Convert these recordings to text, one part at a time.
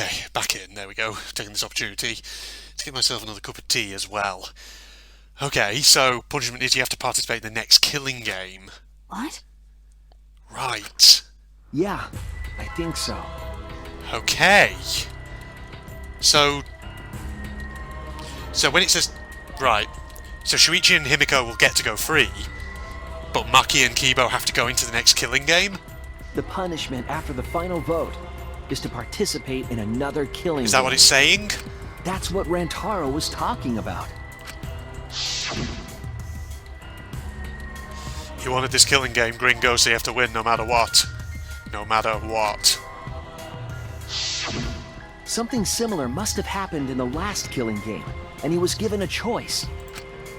Okay, back in. There we go. Taking this opportunity to get myself another cup of tea as well. Okay, so punishment is you have to participate in the next killing game. What? Right. Yeah, I think so. Okay. So when it says... Right. So Shuichi and Himiko will get to go free, but Maki and Kibo have to go into the next killing game? The punishment after the final vote is to participate in another killing Is that game. what it's saying? That's what Rantaro was talking about. You wanted this killing game, Gringo, so you have to win no matter what. No matter what. Something similar must have happened in the last killing game, and he was given a choice.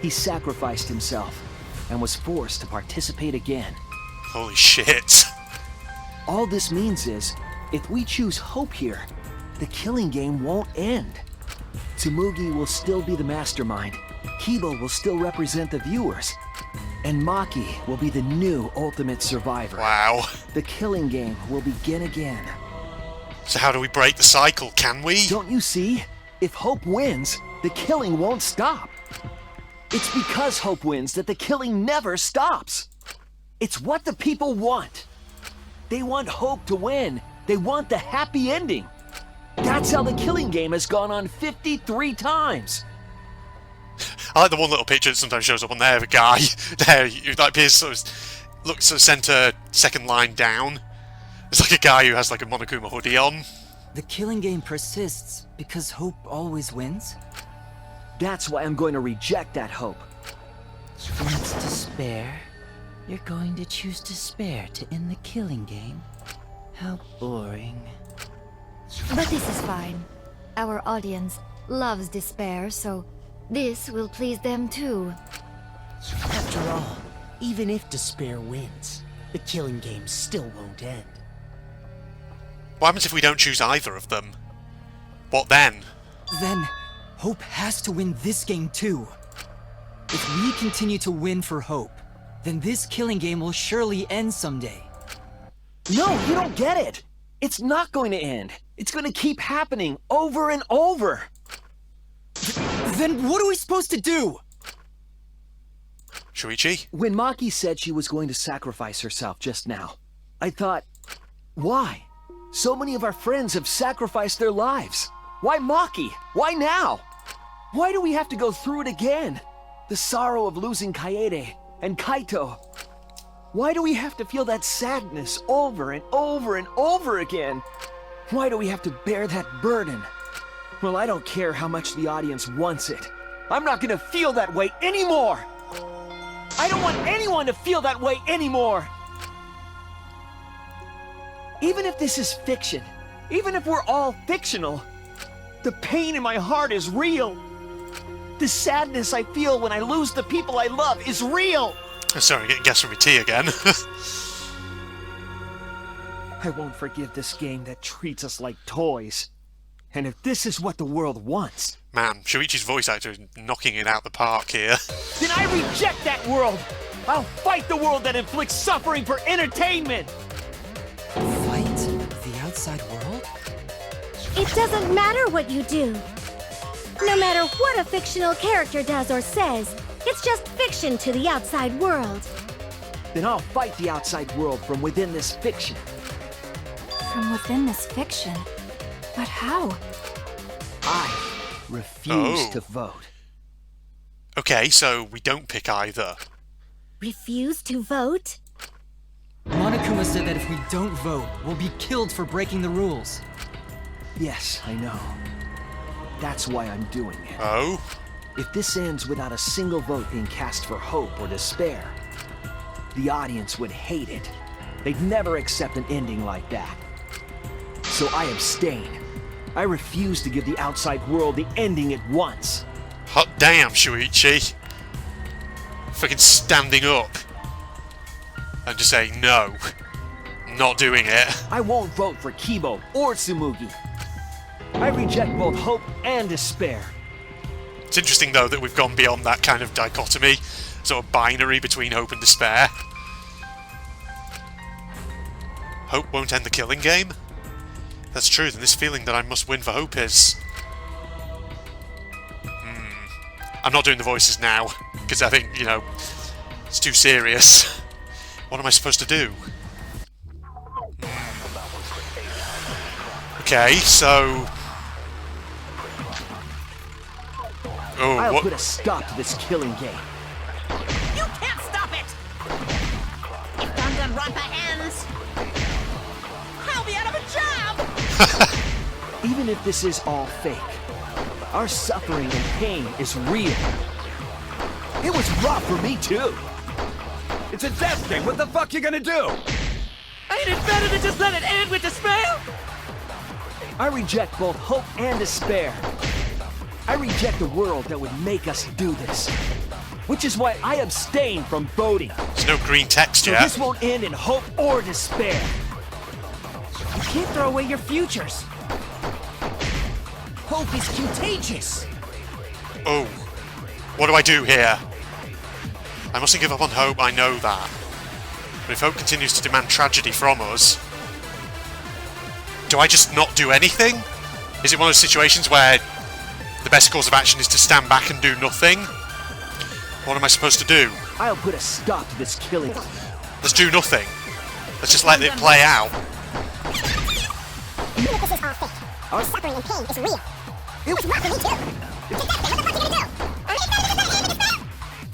He sacrificed himself and was forced to participate again. Holy shit. All this means is, if we choose Hope here, the killing game won't end. Tsumugi will still be the mastermind, Kibo will still represent the viewers, and Maki will be the new ultimate survivor. Wow. The killing game will begin again. So how do we break the cycle, can we? Don't you see? If Hope wins, the killing won't stop. It's because Hope wins that the killing never stops. It's what the people want. They want Hope to win. They want the happy ending. That's how the killing game has gone on 53 times. I like the one little picture that sometimes shows up on there of a guy there, who like appears sort of, looks at the centre second line down. It's like a guy who has like a Monokuma hoodie on. The killing game persists because hope always wins? That's why I'm going to reject that hope. When it's despair, you're going to choose despair to end the killing game? How boring. But this is fine. Our audience loves despair, so this will please them too. After all, even if despair wins, the killing game still won't end. What happens if we don't choose either of them? What then? Then, Hope has to win this game too. If we continue to win for Hope, then this killing game will surely end someday. No, you don't get it. It's not going to end. It's going to keep happening over and over. Then what are we supposed to do? Shuichi? When Maki said she was going to sacrifice herself just now, I thought, why? So many of our friends have sacrificed their lives. Why Maki? Why now? Why do we have to go through it again? The sorrow of losing Kaede and Kaito. Why do we have to feel that sadness over and over and over again? Why do we have to bear that burden? Well, I don't care how much the audience wants it. I'm not gonna feel that way anymore! I don't want anyone to feel that way anymore! Even if this is fiction, even if we're all fictional, the pain in my heart is real. The sadness I feel when I lose the people I love is real. Sorry, getting gas from my tea again. I won't forgive this game that treats us like toys. And if this is what the world wants... Man, Shuichi's voice actor is knocking it out the park here. Then I reject that world! I'll fight the world that inflicts suffering for entertainment! Fight the outside world? It doesn't matter what you do. No matter what a fictional character does or says, it's just fiction to the outside world. Then I'll fight the outside world from within this fiction. From within this fiction? But how? I refuse to vote. Okay, so we don't pick either. Refuse to vote? Monokuma said that if we don't vote, we'll be killed for breaking the rules. Yes, I know. That's why I'm doing it. Oh? If this ends without a single vote being cast for hope or despair, the audience would hate it. They'd never accept an ending like that. So I abstain. I refuse to give the outside world the ending it wants. Hot damn, Shuichi. Fucking standing up. And just saying, no. Not doing it. I won't vote for Kibo or Tsumugi. I reject both hope and despair. It's interesting, though, that we've gone beyond that kind of dichotomy, sort of binary between hope and despair. Hope won't end the killing game? that's true, then this feeling that I must win for Hope is... I'm not doing the voices now, because I think, you know, it's too serious. What am I supposed to do? Okay, so... Oh, I'll what? put a stop to this killing game. You can't stop it! If Danganronpa ends, I'll be out of a job! Even if this is all fake, our suffering and pain is real. It was rough for me too. It's a death game. What the fuck you gonna do? Ain't it better to just let it end with despair? I reject both hope and despair. I reject a world that would make us do this. Which is why I abstain from voting. There's no green text So yet. this won't end in hope or despair. You can't throw away your futures. Hope is contagious. Oh, what do I do here? I mustn't give up on hope, I know that. But if hope continues to demand tragedy from us, do I just not do anything? Is it one of those situations where the best course of action is to stand back and do nothing? What am I supposed to do? I'll put a stop to this killing. Let's do nothing. Let's just let it play out. Even if this is all fake, our suffering and pain is real. It was rough for me too. What the fuck you gonna do?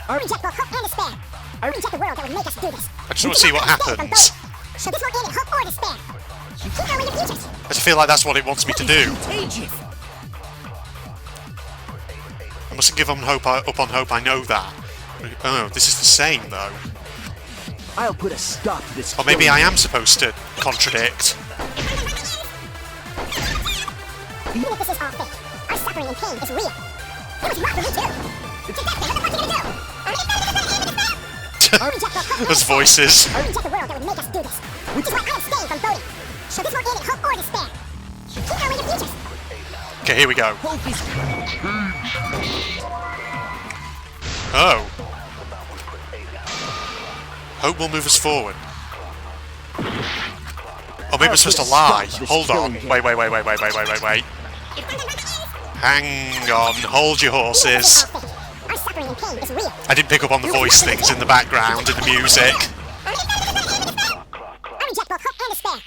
I reject both hope and despair. I reject the world that would make us do this. I just want to see what happens. So this won't end in hope or despair. You keep throwing your futures. I just feel like that's what it wants me to do. Contagious. I mustn't give up on hope, I know that. Oh, this is the same though. I'll put a stop to this Or maybe killing I am supposed to contradict. Even if this is all fake, our suffering and pain is real. It was rough for me too. What the fuck you gonna do? I reject both hope and Those despair. voices. I reject the world that would make us do this. Which is why I abstain from voting. So this won't end in hope or despair. You keep throwing your futures. Okay, here we go. Hope is Oh. Hope will move us forward. Oh, maybe we're supposed to lie. Hold on. Wait. Hang on. Hold your horses. Our suffering and pain is real. I didn't pick up on the voice things in the background, in the music. I reject both hope and despair.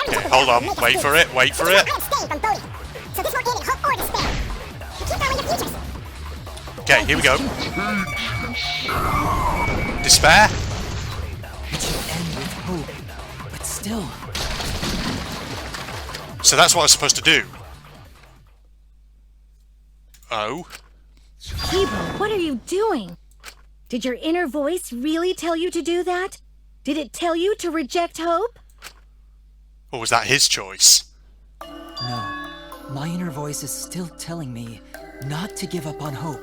Okay, hold on. Wait for it. I abstain from voting. So this won't end in hope or despair. You keep throwing your futures. Okay, here we go. Despair? It should end with hope, but still. So that's what I was supposed to do. Oh? Kibo, what are you doing? Did your inner voice really tell you to do that? Did it tell you to reject hope? Or was that his choice? No. My inner voice is still telling me not to give up on hope.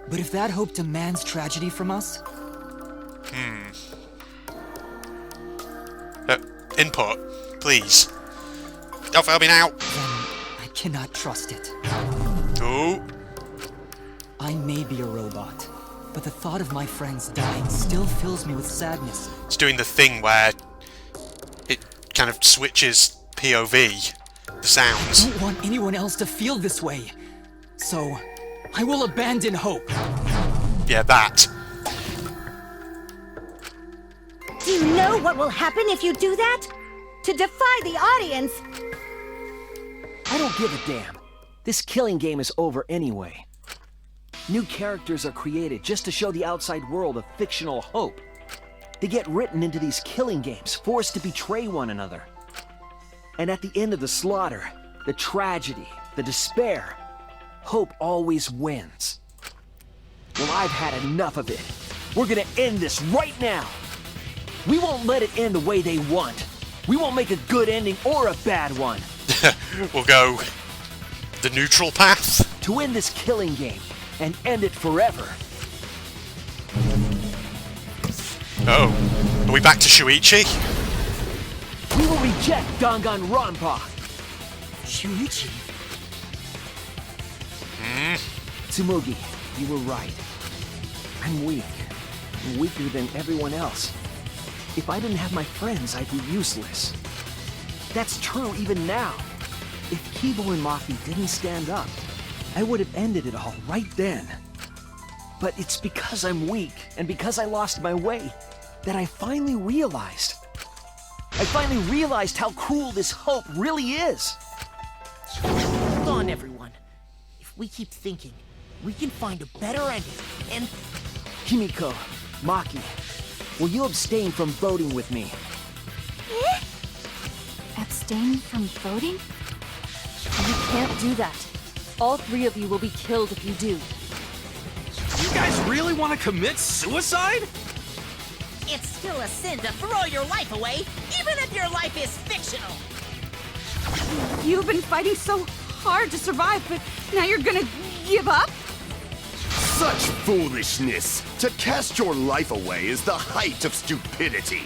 But if that hope demands tragedy from us, Input, please. Don't fail me now. then I cannot trust it. Oh. I may be a robot, but the thought of my friends dying still fills me with sadness. It's doing the thing where it kind of switches POV, the sounds. I don't want anyone else to feel this way. So, I will abandon hope. Yeah, that. Do you know what will happen if you do that? To defy the audience! I don't give a damn. This killing game is over anyway. New characters are created just to show the outside world a fictional hope. They get written into these killing games, forced to betray one another. And at the end of the slaughter, the tragedy, the despair, hope always wins. Well, I've had enough of it. We're gonna end this right now. We won't let it end the way they want. We won't make a good ending or a bad one. We'll go the neutral path. To win this killing game and end it forever. Oh. Are we back to Shuichi? We will reject Danganronpa. Shuichi. Tsumugi, you were right. I'm weak. I'm weaker than everyone else. If I didn't have my friends, I'd be useless. That's true even now. If Kibo and Maki didn't stand up, I would have ended it all right then. But it's because I'm weak and because I lost my way that I finally realized. I finally realized how cruel this hope really is. Hold on, everyone. If we keep thinking, we can find a better ending, and... Himiko, Maki, will you abstain from voting with me? Abstain from voting? You can't do that. All 3 of you will be killed if you do. You guys really want to commit suicide? It's still a sin to throw your life away, even if your life is fictional. You've been fighting so hard to survive, but now you're gonna give up? Such foolishness! To cast your life away is the height of stupidity.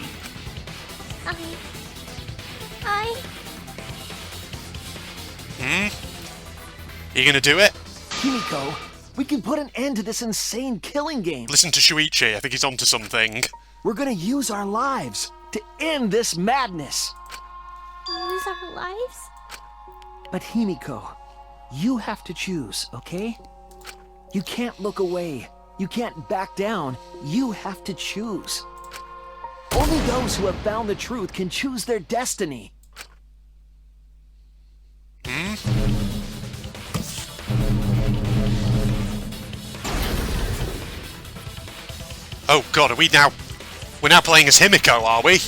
You gonna do it? Himiko, we can put an end to this insane killing game. Listen to Shuichi, I think he's onto something. We're gonna use our lives to end this madness. Lose our lives? But Himiko, you have to choose, okay? You can't look away. You can't back down. You have to choose. Only those who have found the truth can choose their destiny. Oh god, we're now playing as Himiko, are we?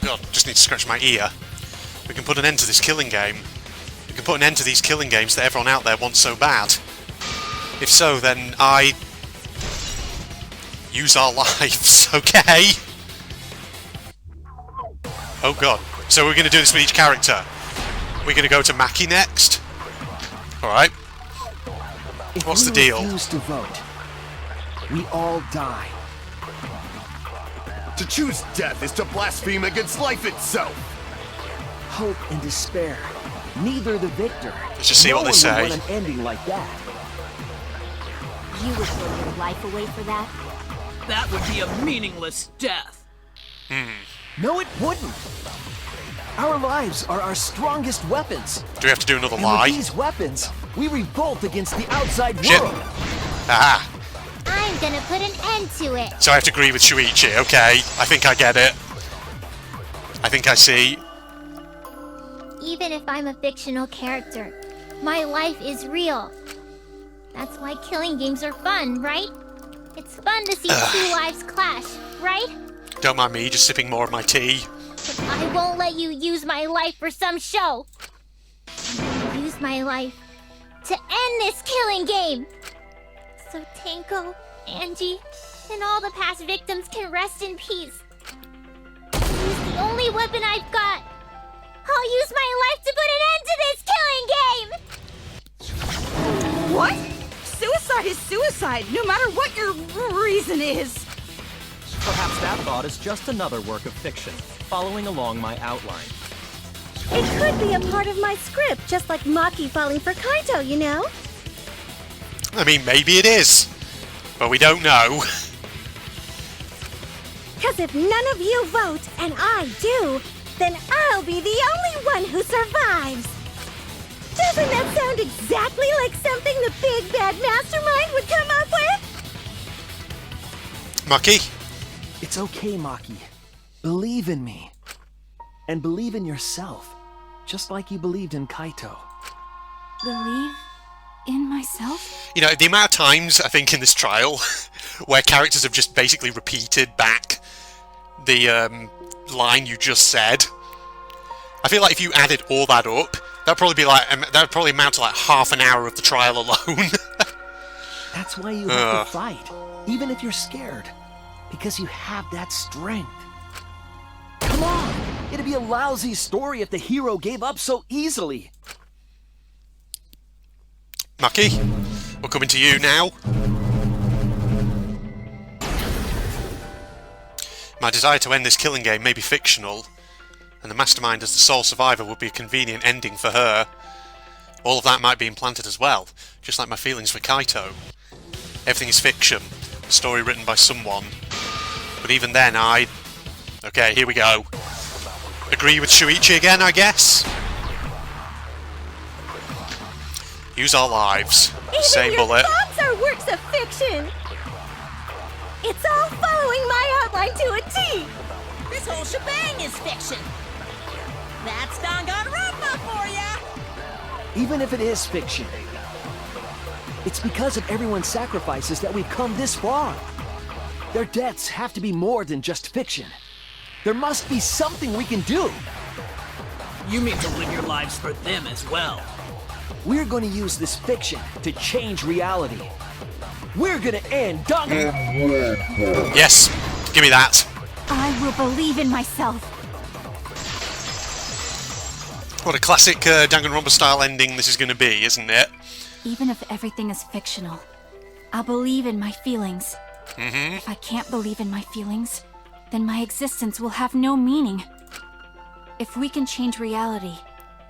God, just need to scratch my ear. We can put an end to this killing game. We can put an end to these killing games that everyone out there wants so bad. If so, then I... use our lives, okay? Oh god. So we're going to do this with each character. We're going to go to Maki next. Alright. What's the deal? If we refuse to vote, we all die. To choose death is to blaspheme against life itself. Hope and despair. Neither the victor. Let's just see what they say. No one would want an ending like that. You would throw your life away for that? That would be a meaningless death. No, it wouldn't. Our lives are our strongest weapons. Do we have to do another And lie? with these weapons, we revolt against the outside Shit. world. Aha! I'm gonna put an end to it. So I have to agree with Shuichi, okay. I think I get it. I think I see. Even if I'm a fictional character, my life is real. That's why killing games are fun, right? It's fun to see 2 lives clash, right? Don't mind me, just sipping more of my tea. But I won't let you use my life for some show. I'm gonna use my life to end this killing game. So Tanko, Angie, and all the past victims can rest in peace. Use the only weapon I've got. I'll use my life to put an end to this killing game! What? Suicide is suicide, no matter what your reason is. Perhaps that thought is just another work of fiction, following along my outline. It could be a part of my script, just like Maki falling for Kaito, you know? I mean, maybe it is. But we don't know. Cause if none of you vote, and I do, then I'll be the only one who survives! Doesn't that sound exactly like something the big bad mastermind would come up with? Maki? It's okay, Maki. Believe in me. And believe in yourself, just like you believed in Kaito. Believe in myself? You know, the amount of times, I think, in this trial, where characters have just basically repeated back the line you just said. I feel like if you added all that up, that'd probably amount to like half an hour of the trial alone. That's why you have to fight, even if you're scared. Because you have that strength. Come on! It'd be a lousy story if the hero gave up so easily. Maki, we're coming to you now. My desire to end this killing game may be fictional, and the mastermind as the sole survivor would be a convenient ending for her. All of that might be implanted as well, just like my feelings for Kaito. Everything is fiction, a story written by someone. But even then okay, here we go. Agree with Shuichi again, I guess? Use our lives. Even Same your bullet. thoughts are works of fiction. It's all following my outline to a T. This whole shebang is fiction. That's Danganronpa for ya! Even if it is fiction, it's because of everyone's sacrifices that we've come this far. Their deaths have to be more than just fiction. There must be something we can do. You mean to live your lives for them as well? We're going to use this fiction to change reality. We're going to end Danganronpa. Yes, give me that. I will believe in myself. What a classic Danganronpa style ending this is going to be, isn't it? Even if everything is fictional, I'll believe in my feelings. Mm-hmm. If I can't believe in my feelings, then my existence will have no meaning. If we can change reality,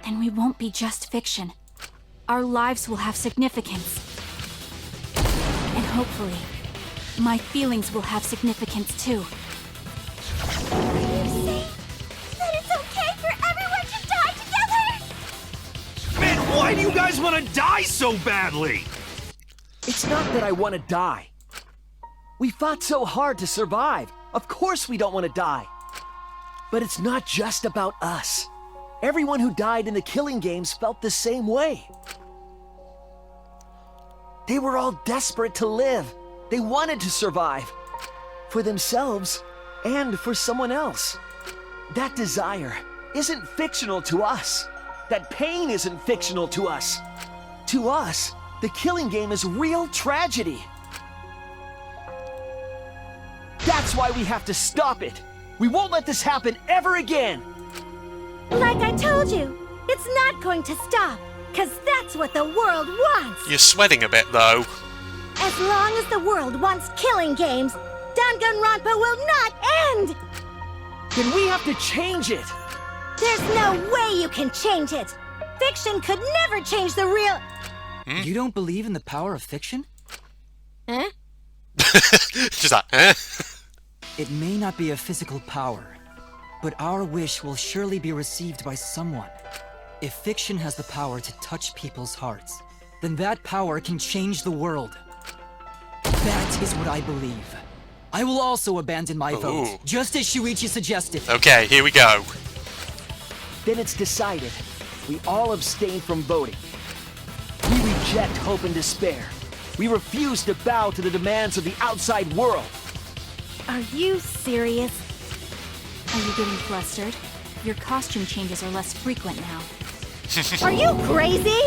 then we won't be just fiction. Our lives will have significance. And hopefully, my feelings will have significance too. Are you saying that it's okay for everyone to die together? Man, why do you guys want to die so badly? It's not that I want to die. We fought so hard to survive. Of course we don't want to die. But it's not just about us. Everyone who died in the killing games felt the same way. They were all desperate to live. They wanted to survive. For themselves and for someone else. That desire isn't fictional to us. That pain isn't fictional to us. To us, the killing game is real tragedy. That's why we have to stop it. We won't let this happen ever again. Like I told you, it's not going to stop, because that's what the world wants. You're sweating a bit, though. As long as the world wants killing games, Danganronpa will not end! Then we have to change it. There's no way you can change it. Fiction could never change the real... You don't believe in the power of fiction? Huh? Just that, eh? It may not be a physical power, but our wish will surely be received by someone. If fiction has the power to touch people's hearts, then that power can change the world. That is what I believe. I will also abandon my vote, just as Shuichi suggested. Okay, here we go. Then it's decided. We all abstain from voting. We reject hope and despair. We refuse to bow to the demands of the outside world. Are you serious? Are you getting flustered? Your costume changes are less frequent now. Are you crazy?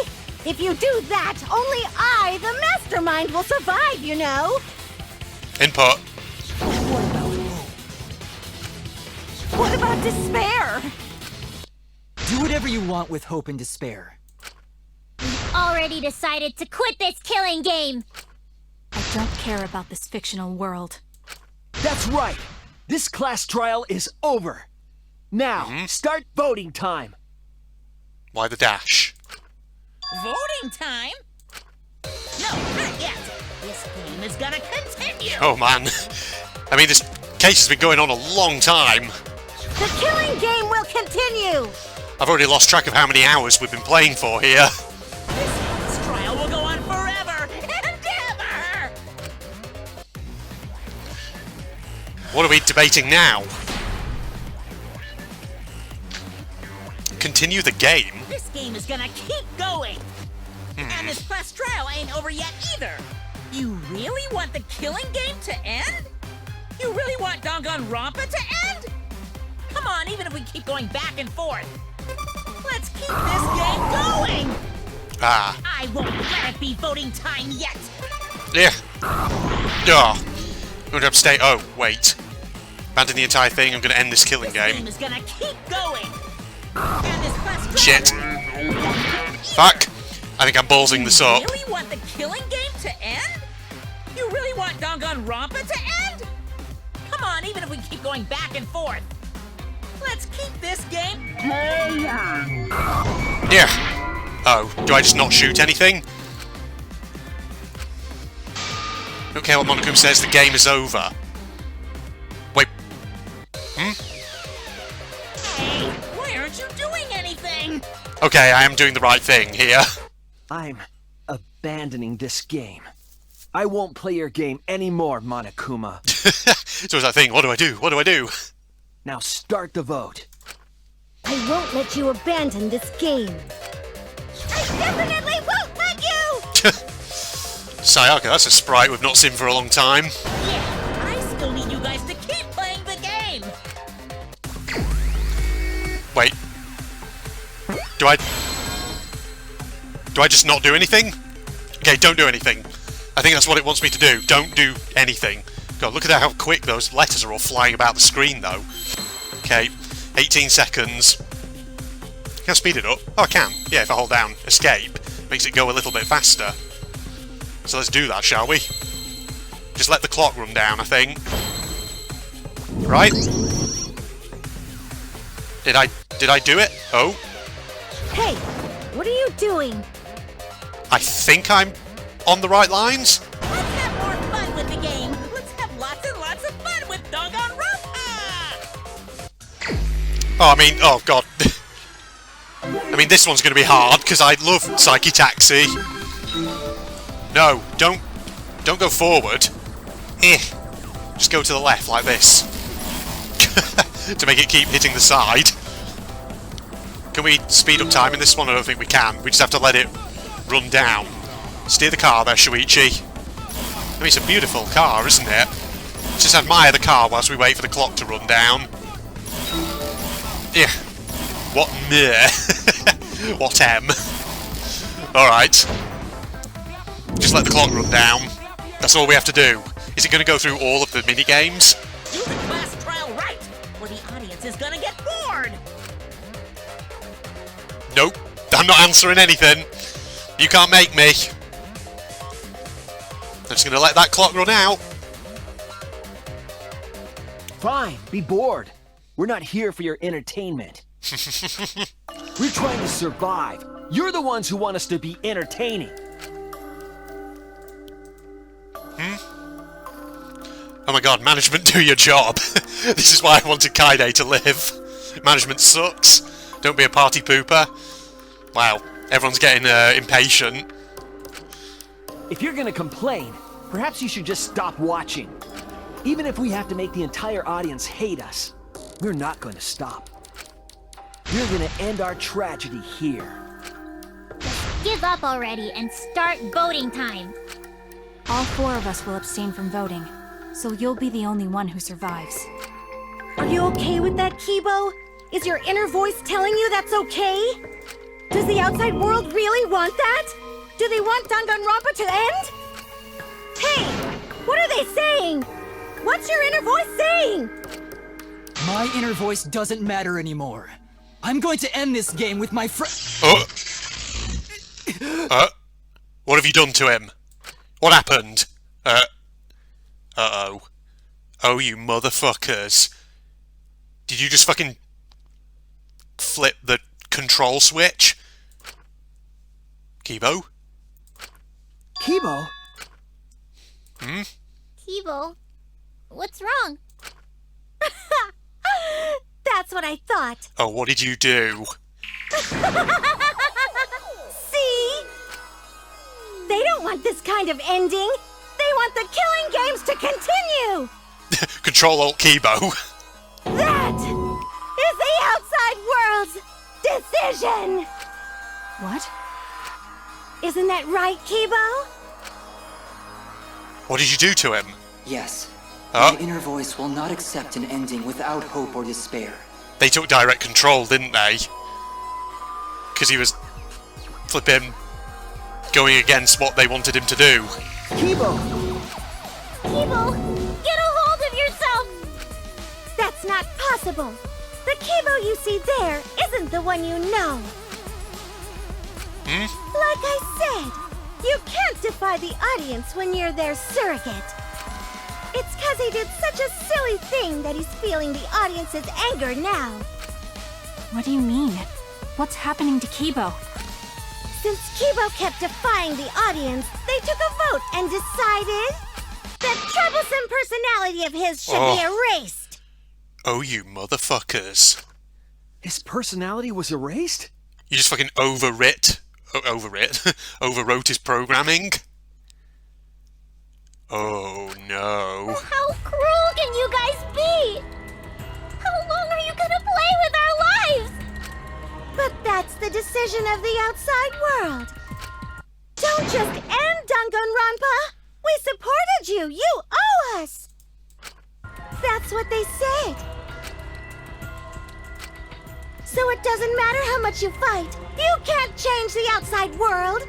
If you do that, only I, the mastermind, will survive, you know? Input. What about hope? What about despair? Do whatever you want with hope and despair. Already decided to quit this killing game. I don't care about this fictional world. That's right. This class trial is over. Now, start voting time. Why the dash? Voting time? No, not yet. This game is gonna continue. Oh man. I mean, this case has been going on a long time. The killing game will continue. I've already lost track of how many hours we've been playing for here. This trial will go on forever and ever. What are we debating now? Continue the game? This game is gonna keep going. And this class trial ain't over yet either. You really want the killing game to end? You really want Danganronpa to end? Come on, even if we keep going back and forth. Let's keep this game going. Ah. I won't let it be voting time yet. Yeah. Oh. I'm going to abstain. Oh, wait. Abandon the entire thing. I'm going to end this killing This game. game is gonna keep going. And this class Shit. Fuck. I think I'm ballsing this up. You really want the killing game to end? You really want Danganronpa to end? Come on, even if we keep going back and forth. Let's keep this game. Yeah. Oh, do I just not shoot anything? Don't care what Monokuma says, the game is over. Wait. Hey, why aren't you doing anything? Okay, I am doing the right thing here. I'm abandoning this game. I won't play your game anymore, Monokuma. So it's that thing, what do I do? What do I do? Now start the vote. I won't let you abandon this game. I definitely won't let you! Sayaka, that's a sprite we've not seen for a long time. Yeah, I still need you guys to keep playing the game. Wait. Do I just not do anything? Okay, don't do anything. I think that's what it wants me to do. Don't do anything. God, look at how quick those letters are all flying about the screen, though. Okay, 18 seconds. Can I speed it up? Oh, I can. Yeah, if I hold down escape, makes it go a little bit faster. So let's do that, shall we? Just let the clock run down, I think. Right? Did I do it? Oh. Hey, what are you doing? I think I'm on the right lines. Let's have more fun with the game. Let's have lots and lots of fun with Danganronpa! Oh, I mean, oh god. I mean, this one's going to be hard, because I love Psyche Taxi. No, don't go forward. Just go to the left, like this. To make it keep hitting the side. Can we speed up time in this one? I don't think we can. We just have to let it run down. Steer the car there, Shuichi. I mean, it's a beautiful car, isn't it? Just admire the car whilst we wait for the clock to run down. Yeah. What meh? What M? Alright. Just let the clock run down. That's all we have to do. Is it going to go through all of the mini-games? Do the class trial right, or the audience is gonna get bored! Nope. I'm not answering anything. You can't make me. I'm just going to let that clock run out. Fine, be bored. We're not here for your entertainment. We're trying to survive. You're the ones who want us to be entertaining. Oh my god, management, do your job. This is why I wanted Kaide to live. Management sucks. Don't be a party pooper. Wow, everyone's getting impatient. If you're gonna complain, perhaps you should just stop watching. Even if we have to make the entire audience hate us, we're not going to stop. We're gonna end our tragedy here. Give up already and start voting time. All 4 of us will abstain from voting, so you'll be the only one who survives. Are you okay with that, Kibo? Is your inner voice telling you that's okay? Does the outside world really want that? Do they want Danganronpa to end? Hey! What are they saying? What's your inner voice saying? My inner voice doesn't matter anymore. I'm going to end this game with my friend. What have you done to him? What happened? Uh-oh. Oh, you motherfuckers. Did you just fucking flip the control switch? Kibo? Kibo? Kibo, what's wrong? That's what I thought. Oh, what did you do? See? They don't want this kind of ending. They want the killing games to continue. Control Alt Kibo. That is the outside world's decision. What? Isn't that right, Kibo? What did you do to him? Yes. Oh. My inner voice will not accept an ending without hope or despair. They took direct control, didn't they? Because he was flipping going against what they wanted him to do. Kibo! Kibo, get a hold of yourself! That's not possible. The Kibo you see there isn't the one you know. Like I said, you can't defy the audience when you're their surrogate. It's cause he did such a silly thing that he's feeling the audience's anger now. What do you mean? What's happening to Kibo? Since Kibo kept defying the audience, they took a vote and decided that troublesome personality of his should be erased. Oh, you motherfuckers. His personality was erased? You just fucking overwrit overwrote his programming. Oh no. How cruel can you guys be? How long are you gonna play with our lives? But that's the decision of the outside world. Don't just end Danganronpa! We supported you! You owe us! That's what they said. So it doesn't matter how much you fight, you can't change the outside world!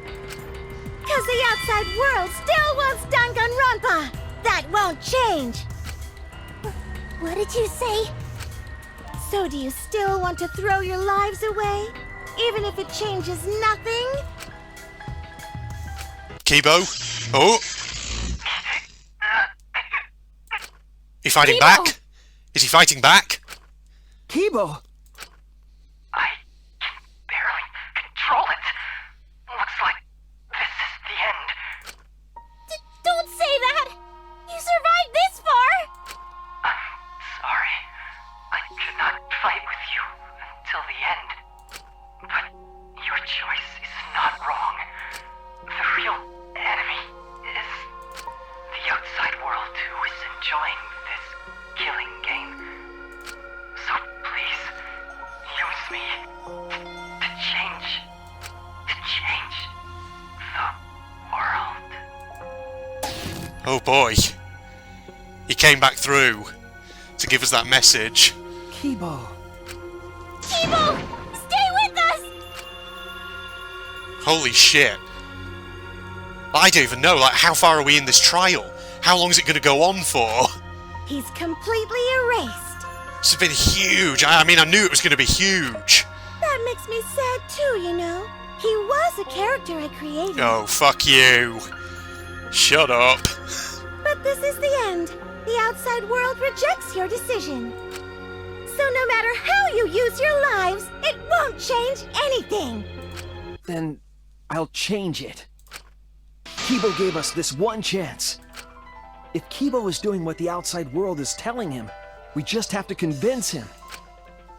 Cause the outside world still wants Danganronpa! That won't change! What did you say? So do you still want to throw your lives away? Even if it changes nothing? Kibo? Oh! He fighting Kibo! back? Is he fighting back? Kibo! I can barely control it. Looks like this is the end. Don't say that! You survived this far! I'm sorry. I could not fight with you until the end. But your choice is not wrong. The real enemy is the outside world who is enjoying this killing game. So please, use me to change the world. Oh boy. He came back through to give us that message. Kibo. Kibo! Stay with us! Holy shit. I don't even know, like, how far are we in this trial? How long is it going to go on for? He's completely erased. This has been huge. I mean, I knew it was going to be huge. That makes me sad too, you know. He was a character I created. Oh, fuck you. Shut up. But this is the end. The outside world rejects your decision. So no matter how you use your lives, it won't change anything. Then I'll change it. Kibo gave us this one chance. If Kibo is doing what the outside world is telling him, we just have to convince him.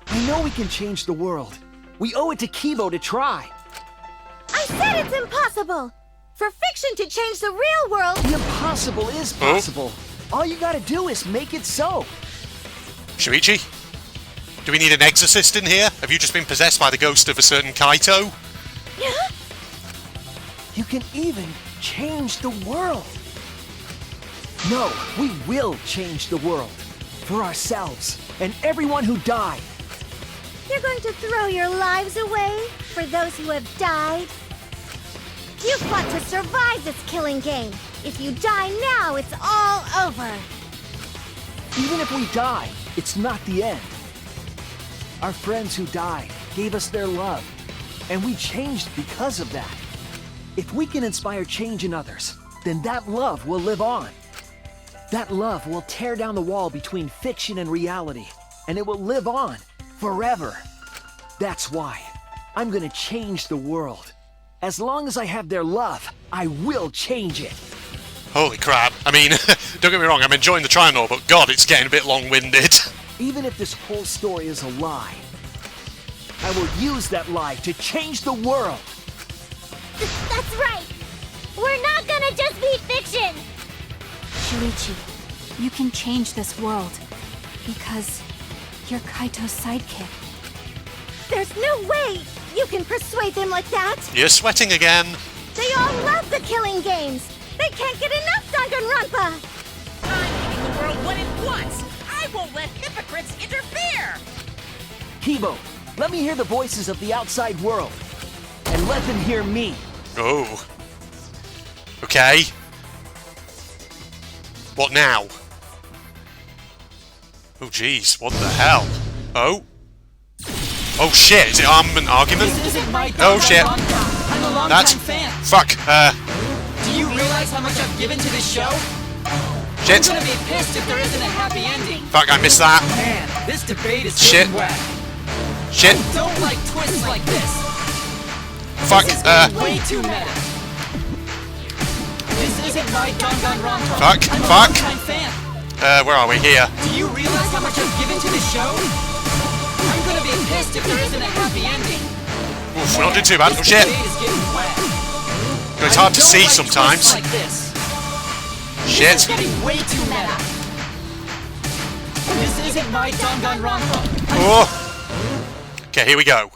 I know we can change the world. We owe it to Kibo to try. I said it's impossible. For fiction to change the real world... The impossible is possible. All you gotta do is make it so. Shuichi? Do we need an exorcist in here? Have you just been possessed by the ghost of a certain Kaito? You can even change the world. No, we will change the world. For ourselves and everyone who died. You're going to throw your lives away for those who have died? You fought to survive this killing game. If you die now, it's all over. Even if we die, it's not the end. Our friends who died gave us their love, and we changed because of that. If we can inspire change in others, then that love will live on. That love will tear down the wall between fiction and reality, and it will live on forever. That's why I'm gonna change the world. As long as I have their love, I will change it. Holy crap. I mean, don't get me wrong, I'm enjoying the trial, but God, it's getting a bit long-winded. Even if this whole story is a lie, I will use that lie to change the world. That's right. We're not gonna just be fiction. Shuichi, you can change this world. Because you're Kaito's sidekick. There's no way you can persuade them like that. You're sweating again. They all love the killing games. They can't get enough Danganronpa. I'm making the world what it wants. I won't let hypocrites interfere. Kibo, let me hear the voices of the outside world. And let them hear me. Oh. Okay. What now? Oh jeez, what the hell? Oh. Oh shit, is it an argument? Oh shit. That's... Fuck, Do you realize how much I've given to this show? Shit. I'm gonna be pissed if there isn't a happy ending. Fuck, I missed that. Man, this debate is Shit. getting wet. Shit. I don't like twists like this. Fuck, This is getting way too meta. This isn't my Danganronpa. Fuck, I'm a fuck. longtime fan. Where are we? Here. Do you realize how much I've given to this show? I'm gonna be pissed if there isn't a happy ending. Oof, we're not doing too bad. Oh shit. This debate is getting wet. It's hard to see sometimes. Like this. Shit. This is getting way too meta. This isn't my Danganronpa. Oh. Okay, here we go.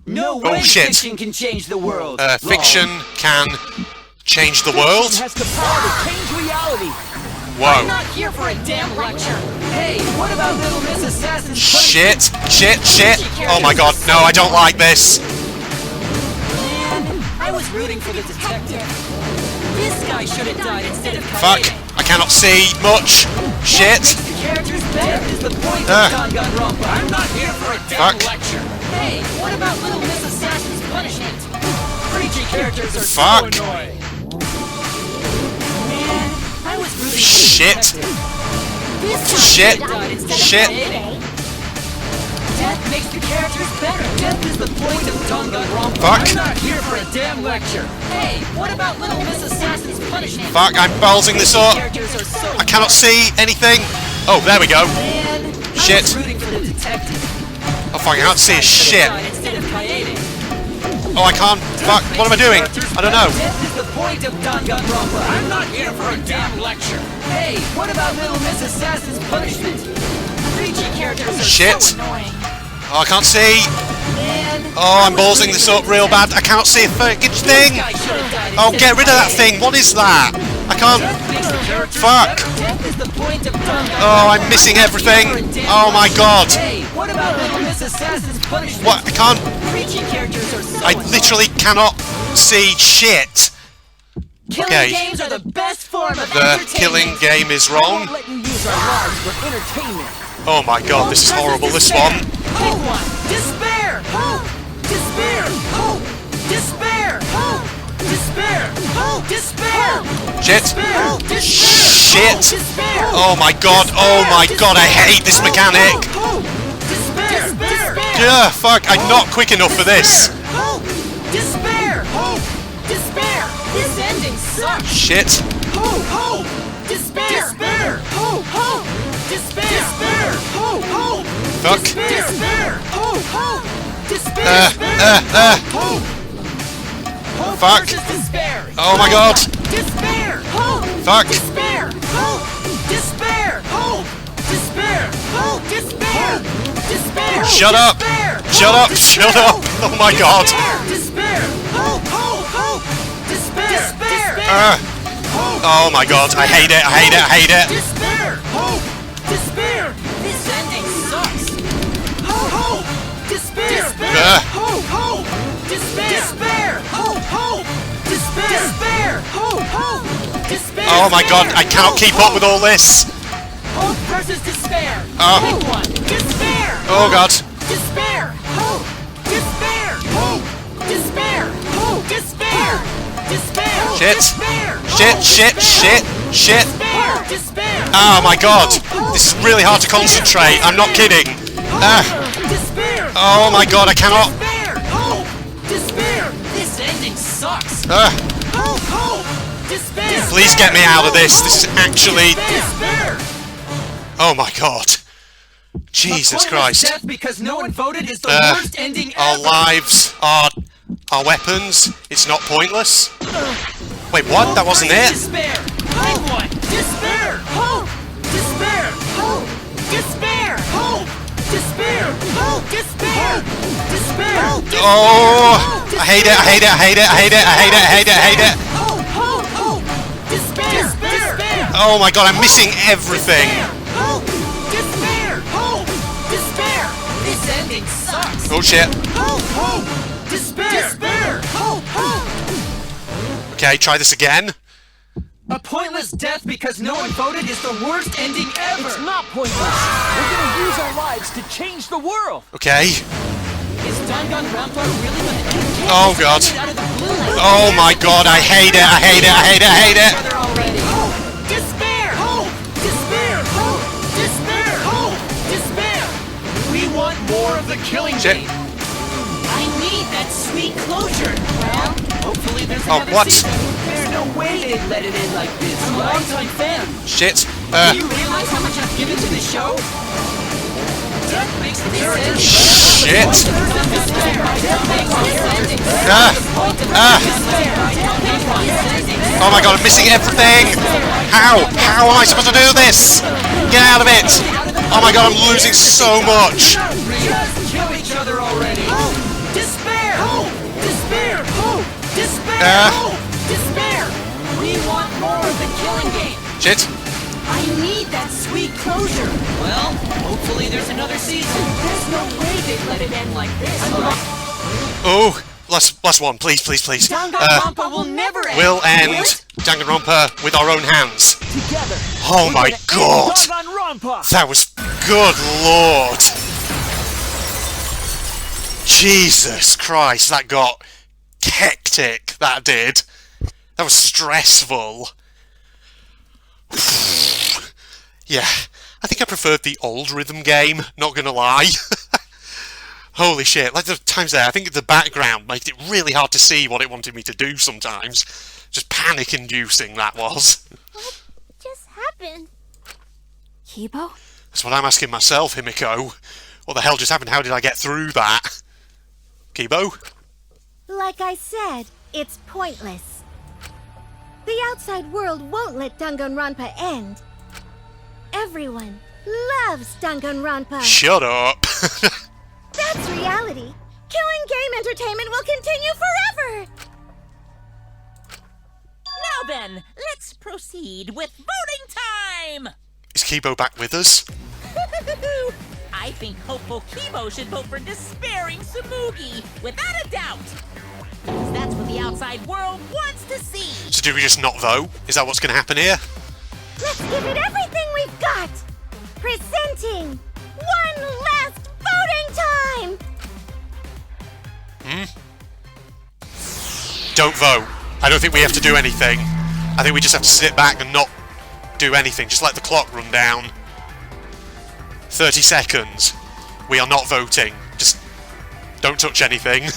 No way shit. fiction can change the world. Fiction can change the world? Fiction has the power to change reality. Whoa. I'm not here for a damn lecture. Hey, what about Little Miss Assassin's Shit, shit. Oh my god, no, I don't like this. Man, I was rooting for the detective. This guy should have died instead of Fuck, I cannot see much. Shit. The character's death is the point of Danganronpa. I'm not here for a damn lecture. Hey, what about Little Miss Assassin's punishment? Preachy characters are so annoying. Man, I was rooting for Shit. Shit. Death makes the characters better. Death is the point of Danganronpa. Fuck. I'm not here for a damn lecture. Hey, what about Little Miss Assassin's punishment? Fuck, I'm ballsing this up. I cannot see anything. Oh, there we go. Shit. Oh fuck, I can't see a shit. Oh, I can't. Fuck, what am I doing? I don't know. Death is the point of Danganronpa. I'm not here for a damn lecture. Hey, what about Little Miss Assassin's punishment? Preachy characters are so annoying. Oh, I can't see. Oh, I'm ballsing this up real bad. I cannot see a fucking thing. Oh, get rid of that thing. What is that? I can't. Fuck. Oh, I'm missing everything. Oh my god. What about Little Miss Assassin's punishment? What? I can't. Preachy characters are so I literally cannot see shit. Killing games are the best form of The killing game is wrong. Let you use our lives for entertainment. Oh my god, this is horrible. This one. Pick one. Despair. Hope. Despair. Hope. Despair. Hope. Despair. Hope. Despair. Shit. Despair. Shit. Despair. Oh my god. Oh my god. I hate this mechanic. Despair. Despair. Yeah, fuck. I'm not quick enough for this. Hope. Despair. Hope. Despair. This ending sucks. Shit. Hope. Hope. Despair. Despair. Hope. Hope. Despair. Despair. Hope. Hope. Fuck. Despair. Hope. Hope. Despair. Hope. Fuck. Despair. Oh my god. Despair. Hope. Fuck. Despair. Hope. Despair. Hope. Despair. Hope. Despair. Despair. Shut up. Shut up. Shut up. Oh my god. Despair. Hope. Hope. Hope. Despair. Despair. Oh my god. I hate it. I hate it. I hate it. Despair. Hope. Despair. This ending sucks. Hope. Hope. Despair. Despair. Hope. Hope. Despair. Despair. Hope. Hope. Despair. Despair. Hope. Hope. Despair. Oh my god. I cannot keep up with all this. Hope versus despair. Oh. Pick one. Despair. Oh god. Despair. Hope. Despair. Hope. Despair. Hope. Despair. Despair. Shit. Despair. Shit. Despair. Despair. Oh my god. This is really hard to concentrate. I'm not kidding. Despair. Oh my god. I cannot. Despair. Hope. Despair. This ending sucks. Uh, Hope. Hope. Despair. Please get me out of this. This is actually. Despair. Oh my god. Jesus Christ. Death because no one voted is the worst ending Our ever. lives, our weapons. It's not pointless. Wait, what? That wasn't it? Despair. Pick one. Despair. Hope. Despair. Hope. Despair. Hope. Despair. Hope. Despair. Despair. Oh, I hate it. I hate it. I hate it. I hate it. I hate it. I hate it. I hate it. Hope. Hope. Hope. Despair. Despair. Oh my god, I'm missing everything. Hope. Despair. Hope. Despair. This ending sucks. Oh shit. Hope. Hope. Despair. Despair. Hope. Hope. Okay, try this again. A pointless death because no one voted is the worst ending ever. It's not pointless. We're gonna use our lives to change the world. Okay. Is Danganronpa really gonna end? Oh god. Oh my god, I hate it. I hate it. I hate it. I hate it. Hope. Despair. Hope. Despair. Hope. Despair. Hope. Despair. We want more of the killing game. I need that sweet closure. Well, hopefully there's another what? season. There's no way they'd let it in like this. I'm a longtime fan. Shit. Do you realize how much I've given to the show? Shit! Oh my god, I'm missing everything! How? How am I supposed to do this? Get out of it! Oh my god, I'm losing so much! Just kill each other already! Despair! Despair! Despair! Despair! We want more of the killing game! Shit! I need that sweet closure! Well, hopefully there's another season. There's no way they'd let it end like this. Oh, last one, please, please, please. Danganronpa will never end! We'll end Danganronpa with our own hands. Together. Oh my god! That was good lord! Jesus Christ, that got hectic, that did. That was stressful. Yeah, I think I preferred the old rhythm game, not gonna lie. Holy shit, like the times there, I think the background made it really hard to see what it wanted me to do sometimes. Just panic-inducing, that was. What just happened? Kibo? That's what I'm asking myself, Himiko. What the hell just happened? How did I get through that? Kibo? Like I said, it's pointless. The outside world won't let Danganronpa end. Everyone loves Danganronpa. Shut up. That's reality. Killing game entertainment will continue forever. Now then, let's proceed with voting time! Is Kibo back with us? I think hopeful Kibo should vote for despairing Tsumugi, without a doubt! Because that's what the outside world wants to see! So do we just not vote? Is that what's going to happen here? Let's give it everything we've got. Presenting one last voting time. Don't vote. I don't think we have to do anything. I think we just have to sit back and not do anything. Just let the clock run down. 30 seconds. We are not voting. Just don't touch anything.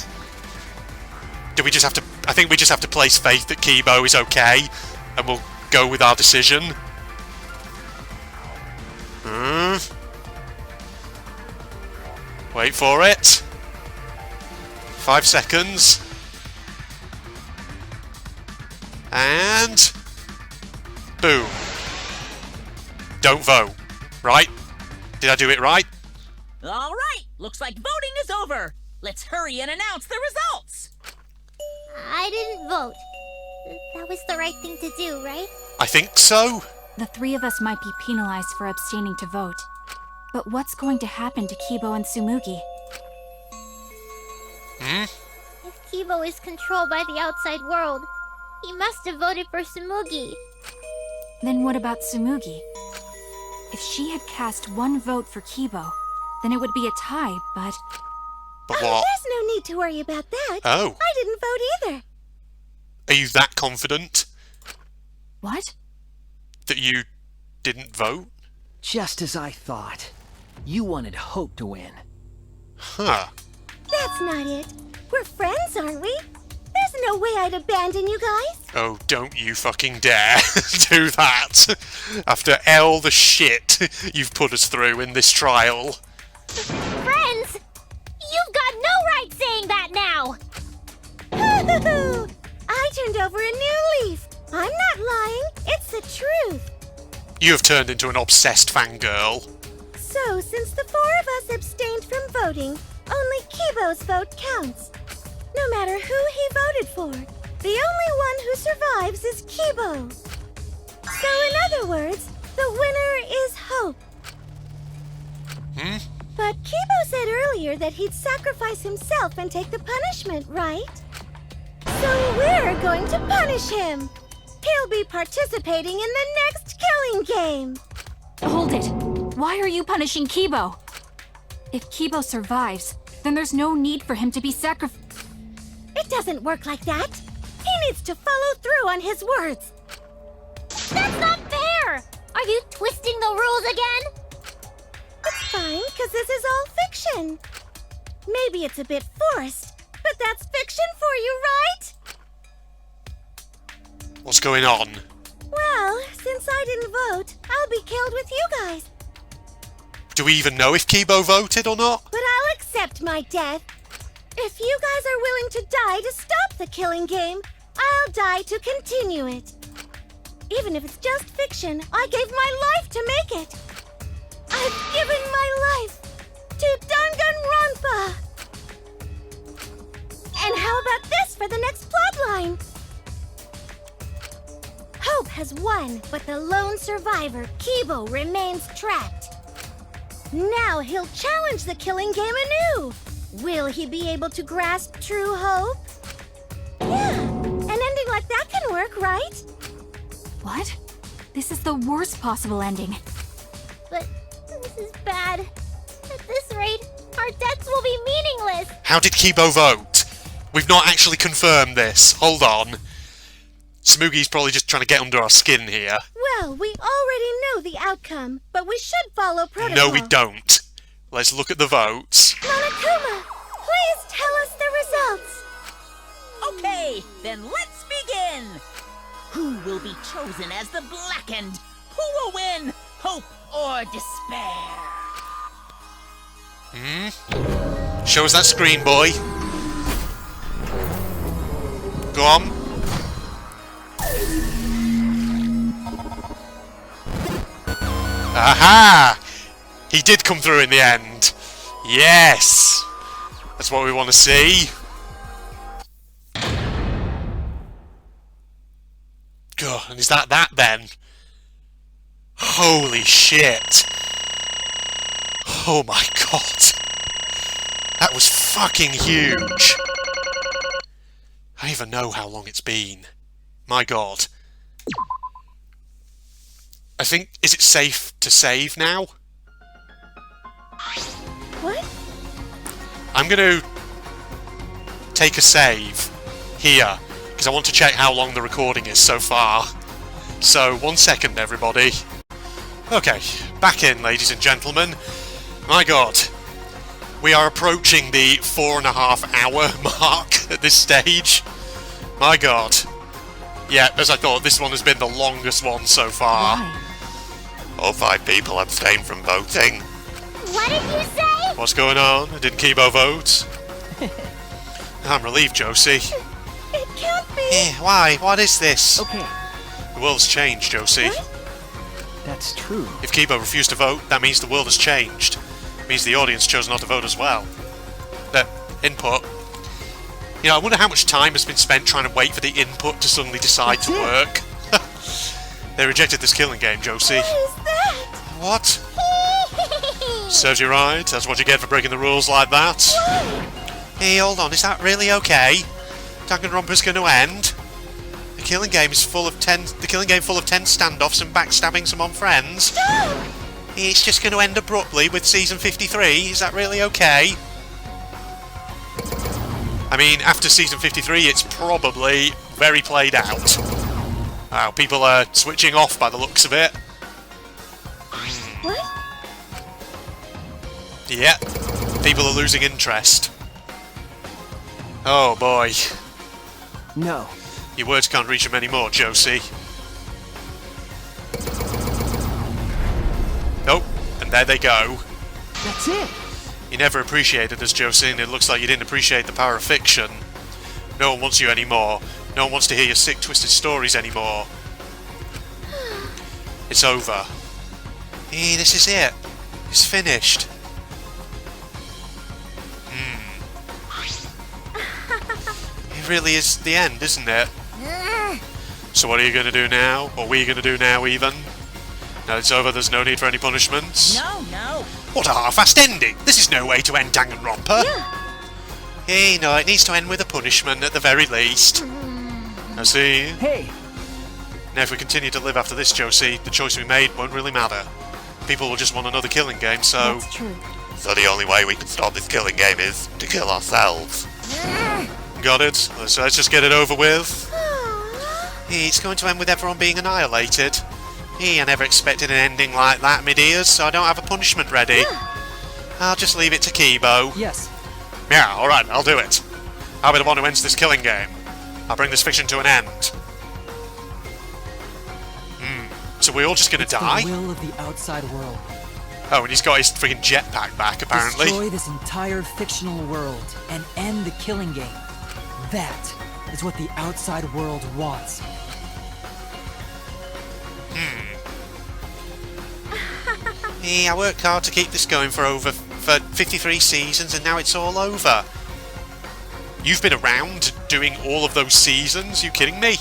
Do we just have to... I think we just have to place faith that Kibo is okay, and we'll go with our decision. Wait for it. 5 seconds. And... boom. Don't vote. Right? Did I do it right? Alright, looks like voting is over. Let's hurry and announce the results. I didn't vote. That was the right thing to do, right? I think so. The three of us might be penalized for abstaining to vote. But what's going to happen to Kibo and Tsumugi? If Kibo is controlled by the outside world, he must have voted for Tsumugi. Then what about Tsumugi? If she had cast one vote for Kibo, then it would be a tie, but... But what? There's no need to worry about that. Oh. I didn't vote either. Are you that confident What? that you didn't vote? Just as I thought. You wanted Hope to win. Huh. That's not it. We're friends, aren't we? There's no way I'd abandon you guys. Oh, don't you fucking dare do that. After all the shit you've put us through in this trial. Friends! You've got no right saying that now! I turned over a new leaf. I'm not lying. It's the truth. You have turned into an obsessed fangirl. So, since the four of us abstained from voting, only Kibo's vote counts. No matter who he voted for, the only one who survives is Kibo. So, in other words, the winner is Hope. But Kibo said earlier that he'd sacrifice himself and take the punishment, right? So we're going to punish him. He'll be participating in the next killing game. Hold it! Why are you punishing Kibo? If Kibo survives, then there's no need for him to be sacrificed. It doesn't work like that. He needs to follow through on his words. That's not fair! Are you twisting the rules again? It's fine, because this is all fiction. Maybe it's a bit forced, but that's fiction for you, right? What's going on? Well, since I didn't vote, I'll be killed with you guys. Do we even know if Kibo voted or not? But I'll accept my death. If you guys are willing to die to stop the killing game, I'll die to continue it. Even if it's just fiction, I gave my life to make it. I've given my life to Danganronpa. And how about this for the next plotline? Hope has won, but the lone survivor, Kibo, remains trapped. Now he'll challenge the killing game anew. Will he be able to grasp true hope? Yeah, an ending like that can work, right? What? This is the worst possible ending. But this is bad. At this rate, our deaths will be meaningless. How did Kibo vote? We've not actually confirmed this. Hold on. Smoogy's probably just trying to get under our skin here. Well, we already know the outcome, but we should follow protocol. No, we don't. Let's look at the votes. Monokuma, please tell us the results. Okay, then let's begin. Who will be chosen as the Blackened? Who will win? Hope or despair? Show us that screen, boy. Go on. Aha! He did come through in the end. Yes! That's what we want to see. God, and is that then? Holy shit. Oh my god. That was fucking huge. I don't even know how long it's been. My god. I think, is it safe to save now? What? I'm going to take a save here, because I want to check how long the recording is so far. So, 1 second, everybody. Okay, back in, ladies and gentlemen. My god. We are approaching the 4.5 hour mark at this stage. My god. Yeah, as I thought, this one has been the longest one so far. Why? All 5 people abstained from voting. What did you say? What's going on? Didn't Kibo vote? I'm relieved, Josie. It can't be. Why? What is this? Okay, The world's changed, Josie. that's true. If Kibo refused to vote, that means the world has changed. It means the audience chose not to vote as well. Their input. You know, I wonder how much time has been spent trying to wait for the input to suddenly decide to work. They rejected this killing game, Josie. What is that? What? Serves you right. That's what you get for breaking the rules like that. Hey, hold on. Is that really okay? Danganronpa's going to end. The killing game full of 10 standoffs and backstabbing some on friends. Stop! It's just going to end abruptly with season 53. Is that really okay? I mean, after season 53, it's probably very played out. Wow, people are switching off by the looks of it. What? Yeah, people are losing interest. Oh boy. No. Your words can't reach them anymore, Josie. Nope, and there they go. That's it. You never appreciated us, Josie, and it looks like you didn't appreciate the power of fiction. No one wants you anymore. No one wants to hear your sick, twisted stories anymore. It's over. Hey, this is it. It's finished. It really is the end, isn't it? So what are you going to do now? What are we going to do now, even? Now it's over, there's no need for any punishments? No. What a half-assed ending! This is no way to end Danganronpa! Yeah. Hey, no, it needs to end with a punishment at the very least. I see. Hey, Now if we continue to live after this, Josie, the choice we made won't really matter. People will just want another killing game, so... That's true. So the only way we can stop this killing game is to kill ourselves. Got it? So let's just get it over with. Hey, it's going to end with everyone being annihilated. Hey, I never expected an ending like that, me dears, so I don't have a punishment ready. I'll just leave it to Kibo. Yes. Yeah, alright, I'll do it. I'll be the one who ends this killing game. I'll bring this fiction to an end. So we're all just gonna die? The will of the outside world. Oh, and he's got his freaking jetpack back, apparently. Destroy this entire fictional world and end the killing game. That is what the outside world wants. I worked hard to keep this going for 53 seasons, and now it's all over. You've been around doing all of those seasons? You kidding me?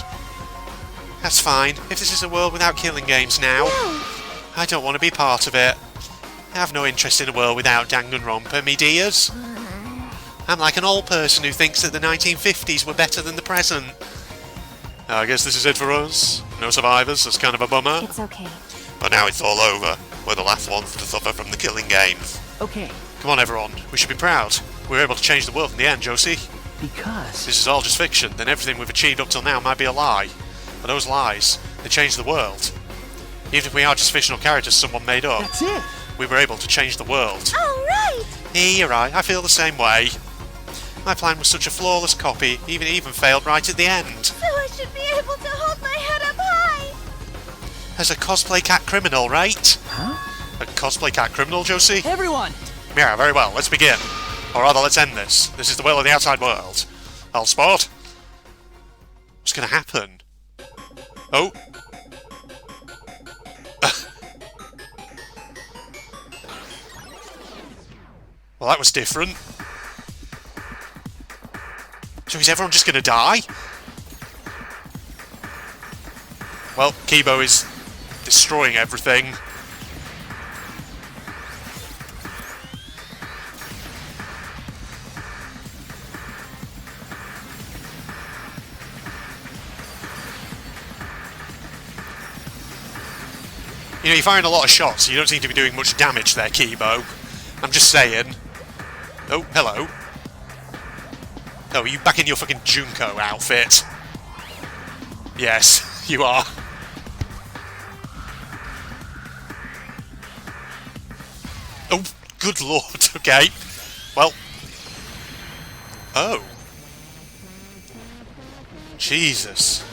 That's fine. If this is a world without killing games now, I don't want to be part of it. I have no interest in a world without Danganronpa, me dears. I'm like an old person who thinks that the 1950s were better than the present. I guess this is it for us. No survivors, that's kind of a bummer. It's okay. But now it's all over. We're the last ones to suffer from the killing games. Okay. Come on, everyone. We should be proud. We were able to change the world in the end, Josie. Because... This is all just fiction, then everything we've achieved up till now might be a lie. But those lies, they change the world. Even if we are just fictional characters someone made up. That's it! We were able to change the world. All right! You're right. I feel the same way. My plan was such a flawless copy, even failed right at the end. So I should be able to hold my head up high! As a cosplay cat criminal, right? Huh? A cosplay cat criminal, Josie? Everyone! Yeah, very well. Let's begin. Or rather, let's end this. This is the will of the outside world. I'll spot. What's going to happen? Oh. Well, that was different. So is everyone just going to die? Well, Kibo is destroying everything. You know, you're firing a lot of shots, so you don't seem to be doing much damage there, Kibo. I'm just saying. Oh, hello. Oh, are you back in your fucking Junko outfit? Yes, you are. Oh, good lord, okay. Well. Oh. Jesus.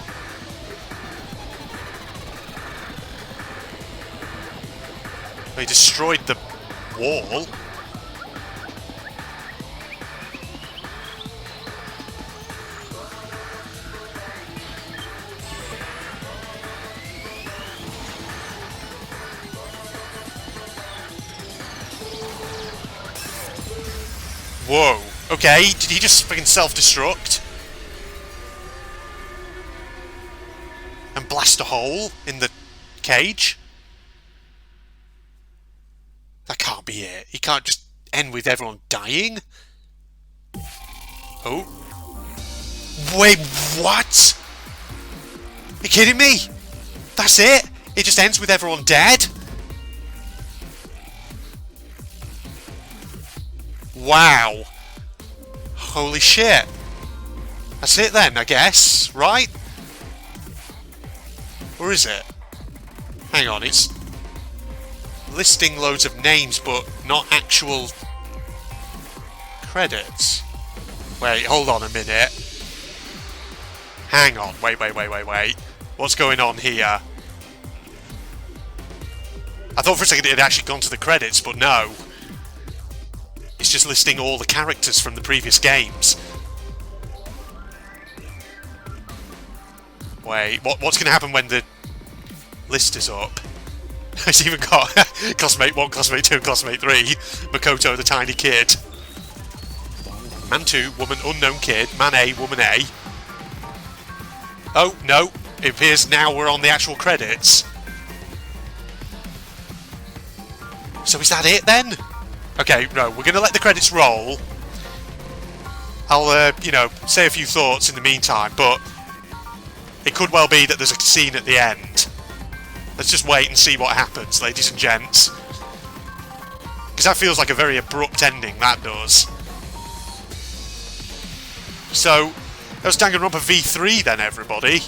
They destroyed the wall. Whoa. Okay, did he just freaking self-destruct? And blast a hole in the cage? That can't be it. He can't just end with everyone dying. Oh. Wait, what? Are you kidding me? That's it? It just ends with everyone dead? Wow. Holy shit. That's it then, I guess, right? Or is it? Hang on, it's listing loads of names but not actual credits. Wait, hold on a minute. Hang on, wait. What's going on here? I thought for a second it had actually gone to the credits, but no. It's just listing all the characters from the previous games. Wait, what's going to happen when the list is up? It's even got classmate 1, classmate 2, classmate 3, Makoto the tiny kid. Man 2, woman unknown kid, man A, woman A. Oh, no, it appears now we're on the actual credits. So is that it then? Okay, no, we're going to let the credits roll. I'll, you know, say a few thoughts in the meantime, but it could well be that there's a scene at the end. Let's just wait and see what happens, ladies and gents. Because that feels like a very abrupt ending, that does. So, that was Danganronpa V3 then, everybody.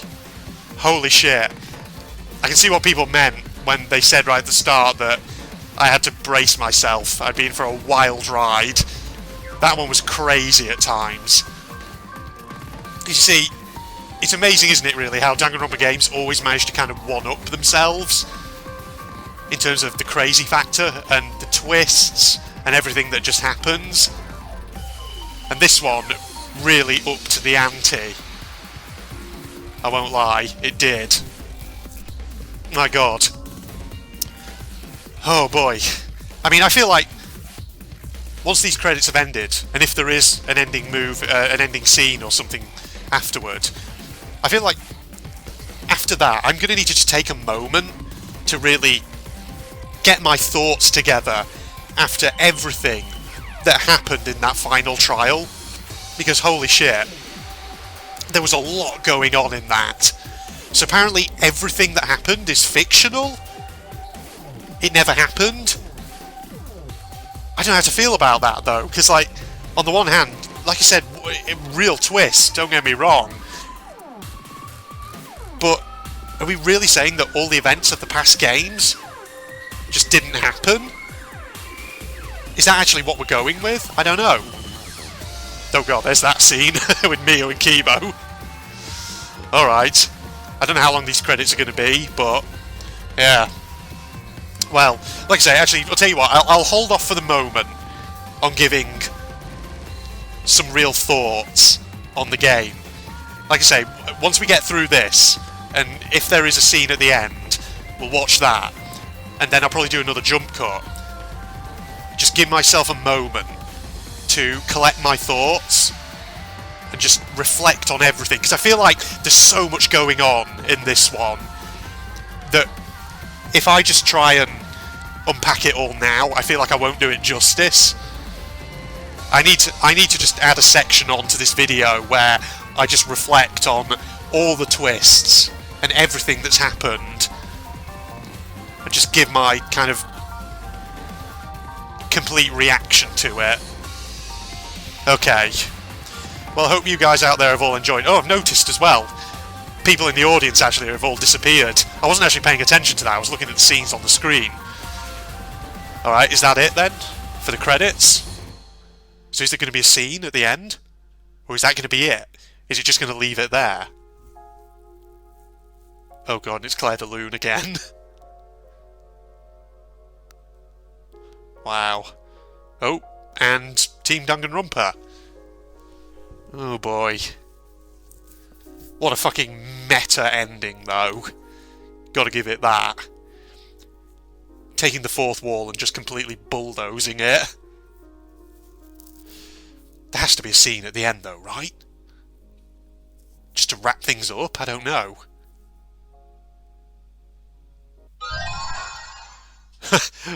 Holy shit. I can see what people meant when they said right at the start that I had to brace myself. I'd been for a wild ride. That one was crazy at times. You see, it's amazing, isn't it, really, how Danganronpa games always manage to kind of one-up themselves in terms of the crazy factor and the twists and everything that just happens. And this one really upped the ante. I won't lie, it did. My god. Oh boy. I mean, I feel like once these credits have ended, and if there is an ending an ending scene or something afterward, I feel like after that, I'm going to need to just take a moment to really get my thoughts together after everything that happened in that final trial. Because holy shit, there was a lot going on in that. So apparently everything that happened is fictional? It never happened? I don't know how to feel about that though, because like, on the one hand, like I said, real twist, don't get me wrong. But are we really saying that all the events of the past games just didn't happen? Is that actually what we're going with? I don't know. Oh god, there's that scene with Mio and Kibo. Alright. I don't know how long these credits are going to be, but yeah. Well, like I say, actually, I'll tell you what, I'll hold off for the moment on giving some real thoughts on the game. Like I say, once we get through this, and if there is a scene at the end, we'll watch that, and then I'll probably do another jump cut. Just give myself a moment to collect my thoughts and just reflect on everything, because I feel like there's so much going on in this one that if I just try and unpack it all now, I feel like I won't do it justice. I need to just add a section onto this video where I just reflect on all the twists and everything that's happened and just give my kind of complete reaction to it. Okay. Well, I hope you guys out there have all enjoyed. Oh, I've noticed as well, people in the audience actually have all disappeared. I wasn't actually paying attention to that, I was looking at the scenes on the screen. Alright, is that it then? For the credits? So is there going to be a scene at the end? Or is that going to be it? Is it just going to leave it there? Oh god, it's Claire de Lune again. Wow. Oh, and Team Danganronpa. Oh boy. What a fucking meta ending, though. Gotta give it that. Taking the fourth wall and just completely bulldozing it. There has to be a scene at the end, though, right? Just to wrap things up? I don't know.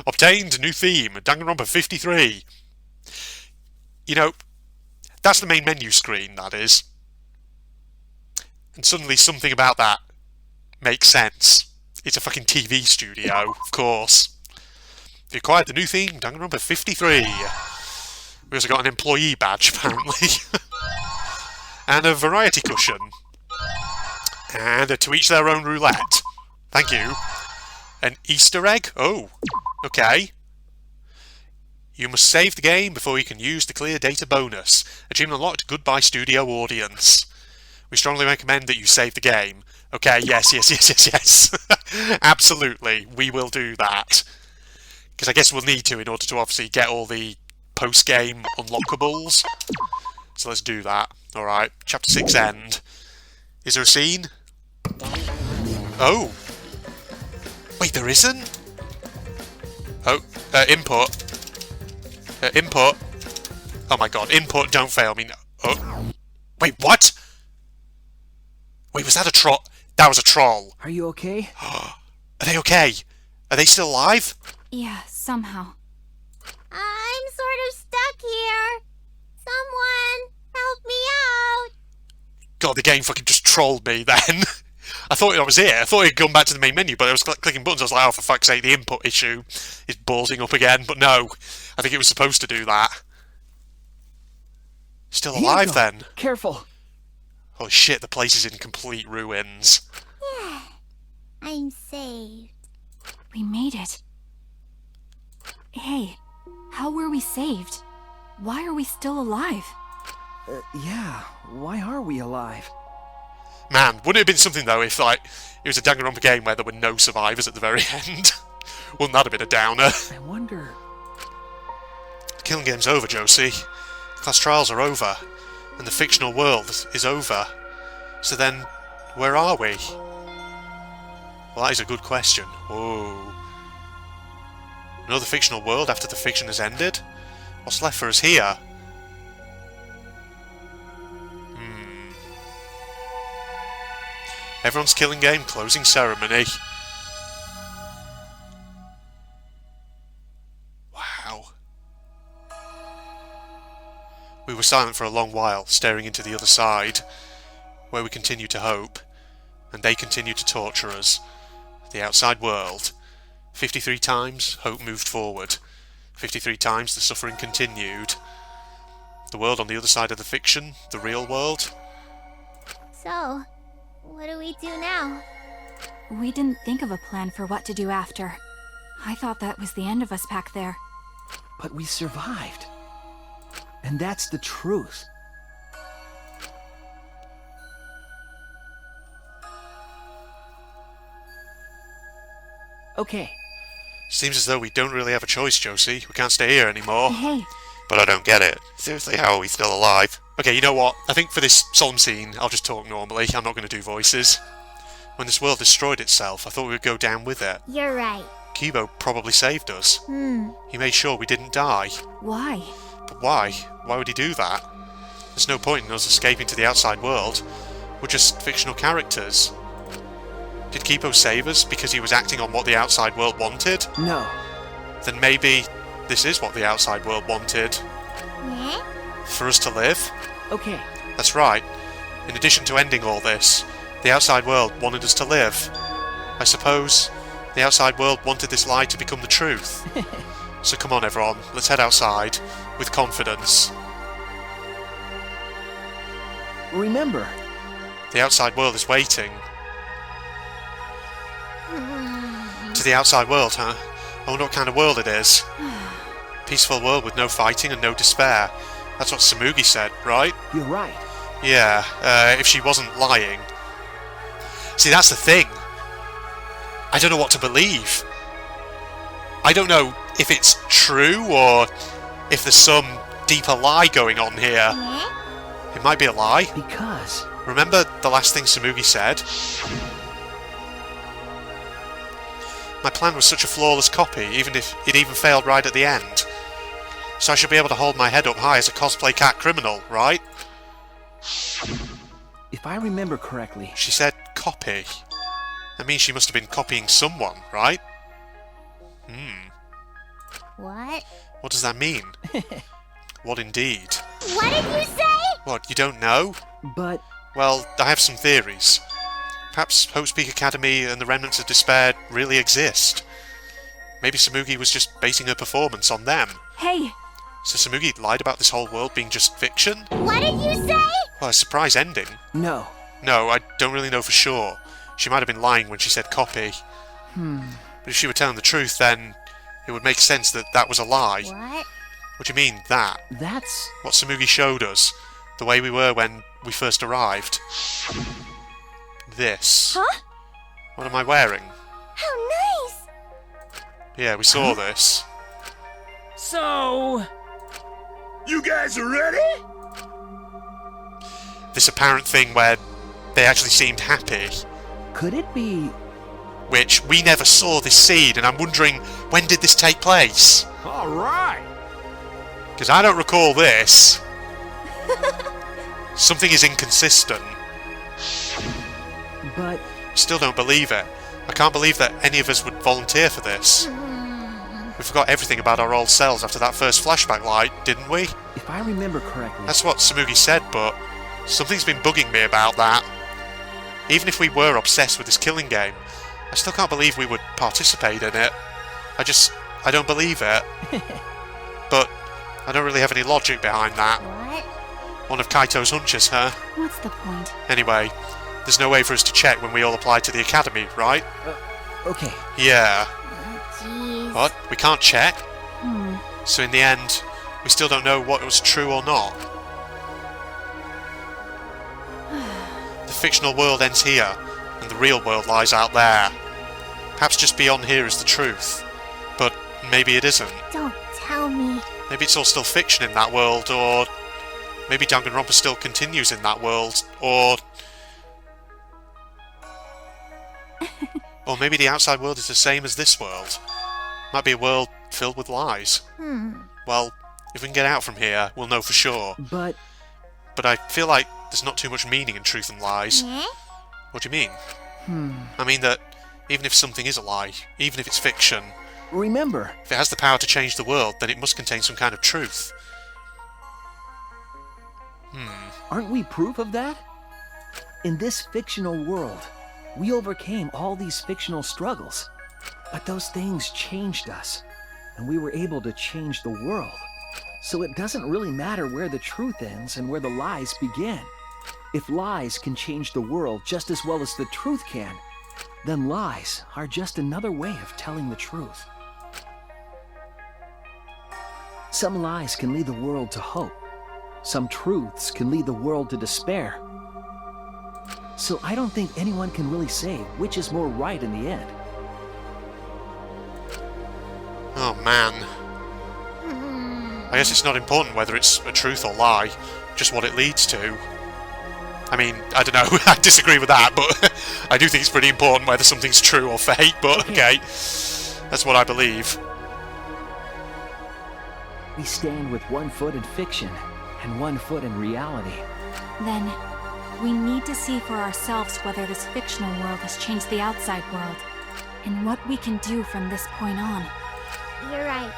Obtained new theme, Danganronpa 53. You know, that's the main menu screen, that is. And suddenly something about that makes sense. It's a fucking TV studio, of course. We acquired the new theme, Danganronpa 53. We also got an employee badge, apparently. And a variety cushion. And a to each their own roulette. Thank you. An Easter egg? Oh, okay. You must save the game before you can use the clear data bonus. Achievement unlocked, goodbye studio audience. We strongly recommend that you save the game. Okay, yes. Absolutely, we will do that. Because I guess we'll need to in order to obviously get all the post-game unlockables. So let's do that. Alright, Chapter 6 end. Is there a scene? Oh! Wait, there isn't? Oh, input. Input. Oh my god, input, don't fail me. Oh. Wait, what? Wait, was that a troll? That was a troll. Are you okay? Are they okay? Are they still alive? Yeah, somehow. I'm sort of stuck here. Someone, help me out. God, the game fucking just trolled me then. I thought I was here. I thought it had gone back to the main menu, but I was clicking buttons. I was like, oh, for fuck's sake, the input issue is ballsing up again. But no, I think it was supposed to do that. Still alive then. Careful. Holy shit, the place is in complete ruins. Yeah, I'm saved. We made it. Hey, how were we saved? Why are we still alive? Yeah, why are we alive? Man, wouldn't it have been something though if, like, it was a Danganronpa game where there were no survivors at the very end? Wouldn't that have been a downer? I wonder... killing game's over, Josie. The class trials are over. And the fictional world is over. So then, where are we? Well, that is a good question. Oh. Another fictional world after the fiction has ended? What's left for us here? Everyone's killing game closing ceremony. Wow. We were silent for a long while, staring into the other side, where we continued to hope, and they continued to torture us. The outside world. 53 times, hope moved forward. 53 times, the suffering continued. The world on the other side of the fiction, the real world. So, what do we do now? We didn't think of a plan for what to do after. I thought that was the end of us back there. But we survived. And that's the truth. Okay. Seems as though we don't really have a choice, Josie. We can't stay here anymore. Hey. But I don't get it. Seriously, how are we still alive? Okay, you know what? I think for this solemn scene, I'll just talk normally. I'm not going to do voices. When this world destroyed itself, I thought we would go down with it. You're right. Kibo probably saved us. He made sure we didn't die. Why? But why? Why would he do that? There's no point in us escaping to the outside world. We're just fictional characters. Did Kibo save us because he was acting on what the outside world wanted? No. Then maybe this is what the outside world wanted. Yeah? For us to live? Okay. That's right. In addition to ending all this, the outside world wanted us to live. I suppose the outside world wanted this lie to become the truth. So come on everyone, let's head outside, with confidence. Remember, the outside world is waiting. To the outside world, huh? I wonder what kind of world it is. Peaceful world with no fighting and no despair. That's what Samugi said, right? You're right. Yeah, if she wasn't lying. See, that's the thing. I don't know what to believe. I don't know if it's true or if there's some deeper lie going on here. Yeah? It might be a lie. Because... Remember the last thing Samugi said? My plan was such a flawless copy, even if it even failed right at the end. So I should be able to hold my head up high as a cosplay cat criminal, right? If I remember correctly... She said copy. That means she must have been copying someone, right? What? What does that mean? What indeed? What did you say? What, you don't know? But... Well, I have some theories. Perhaps Hope's Peak Academy and the Remnants of Despair really exist. Maybe Samugi was just basing her performance on them. Hey! So Samugi lied about this whole world being just fiction? What did you say? Well, a surprise ending. No. No, I don't really know for sure. She might have been lying when she said copy. But if she were telling the truth, then it would make sense that that was a lie. What? What do you mean, that? That's... What Samugi showed us. The way we were when we first arrived. This. Huh? What am I wearing? How nice! Yeah, we saw this. So... You guys are ready? This apparent thing where they actually seemed happy. Could it be... Which, we never saw this scene, and I'm wondering, when did this take place? Alright! Because I don't recall this. Something is inconsistent. But... Still don't believe it. I can't believe that any of us would volunteer for this. We forgot everything about our old selves after that first flashback light, didn't we? If I remember correctly... That's what Samugi said, but something's been bugging me about that. Even if we were obsessed with this killing game, I still can't believe we would participate in it. I don't believe it. But I don't really have any logic behind that. What? One of Kaito's hunches, huh? What's the point? Anyway, there's no way for us to check when we all apply to the academy, right? Okay. Yeah. Jeez. What? We can't check? So in the end, we still don't know what was true or not. The fictional world ends here, and the real world lies out there. Perhaps just beyond here is the truth. But maybe it isn't. Don't tell me. Maybe it's all still fiction in that world, or maybe Danganronpa still continues in that world, or maybe the outside world is the same as this world. Might be a world filled with lies. Well, if we can get out from here, we'll know for sure. But I feel like there's not too much meaning in truth and lies. What do you mean? I mean that even if something is a lie, even if it's fiction, remember, if it has the power to change the world, then it must contain some kind of truth. Aren't we proof of that? In this fictional world, we overcame all these fictional struggles. But those things changed us, and we were able to change the world. So it doesn't really matter where the truth ends and where the lies begin. If lies can change the world just as well as the truth can, then lies are just another way of telling the truth. Some lies can lead the world to hope. Some truths can lead the world to despair. So I don't think anyone can really say which is more right in the end. Oh man. I guess it's not important whether it's a truth or lie, just what it leads to. I mean, I don't know, I disagree with that, but I do think it's pretty important whether something's true or fake, but okay. That's what I believe. We stand with one foot in fiction and one foot in reality. Then, we need to see for ourselves whether this fictional world has changed the outside world, and what we can do from this point on. You're right.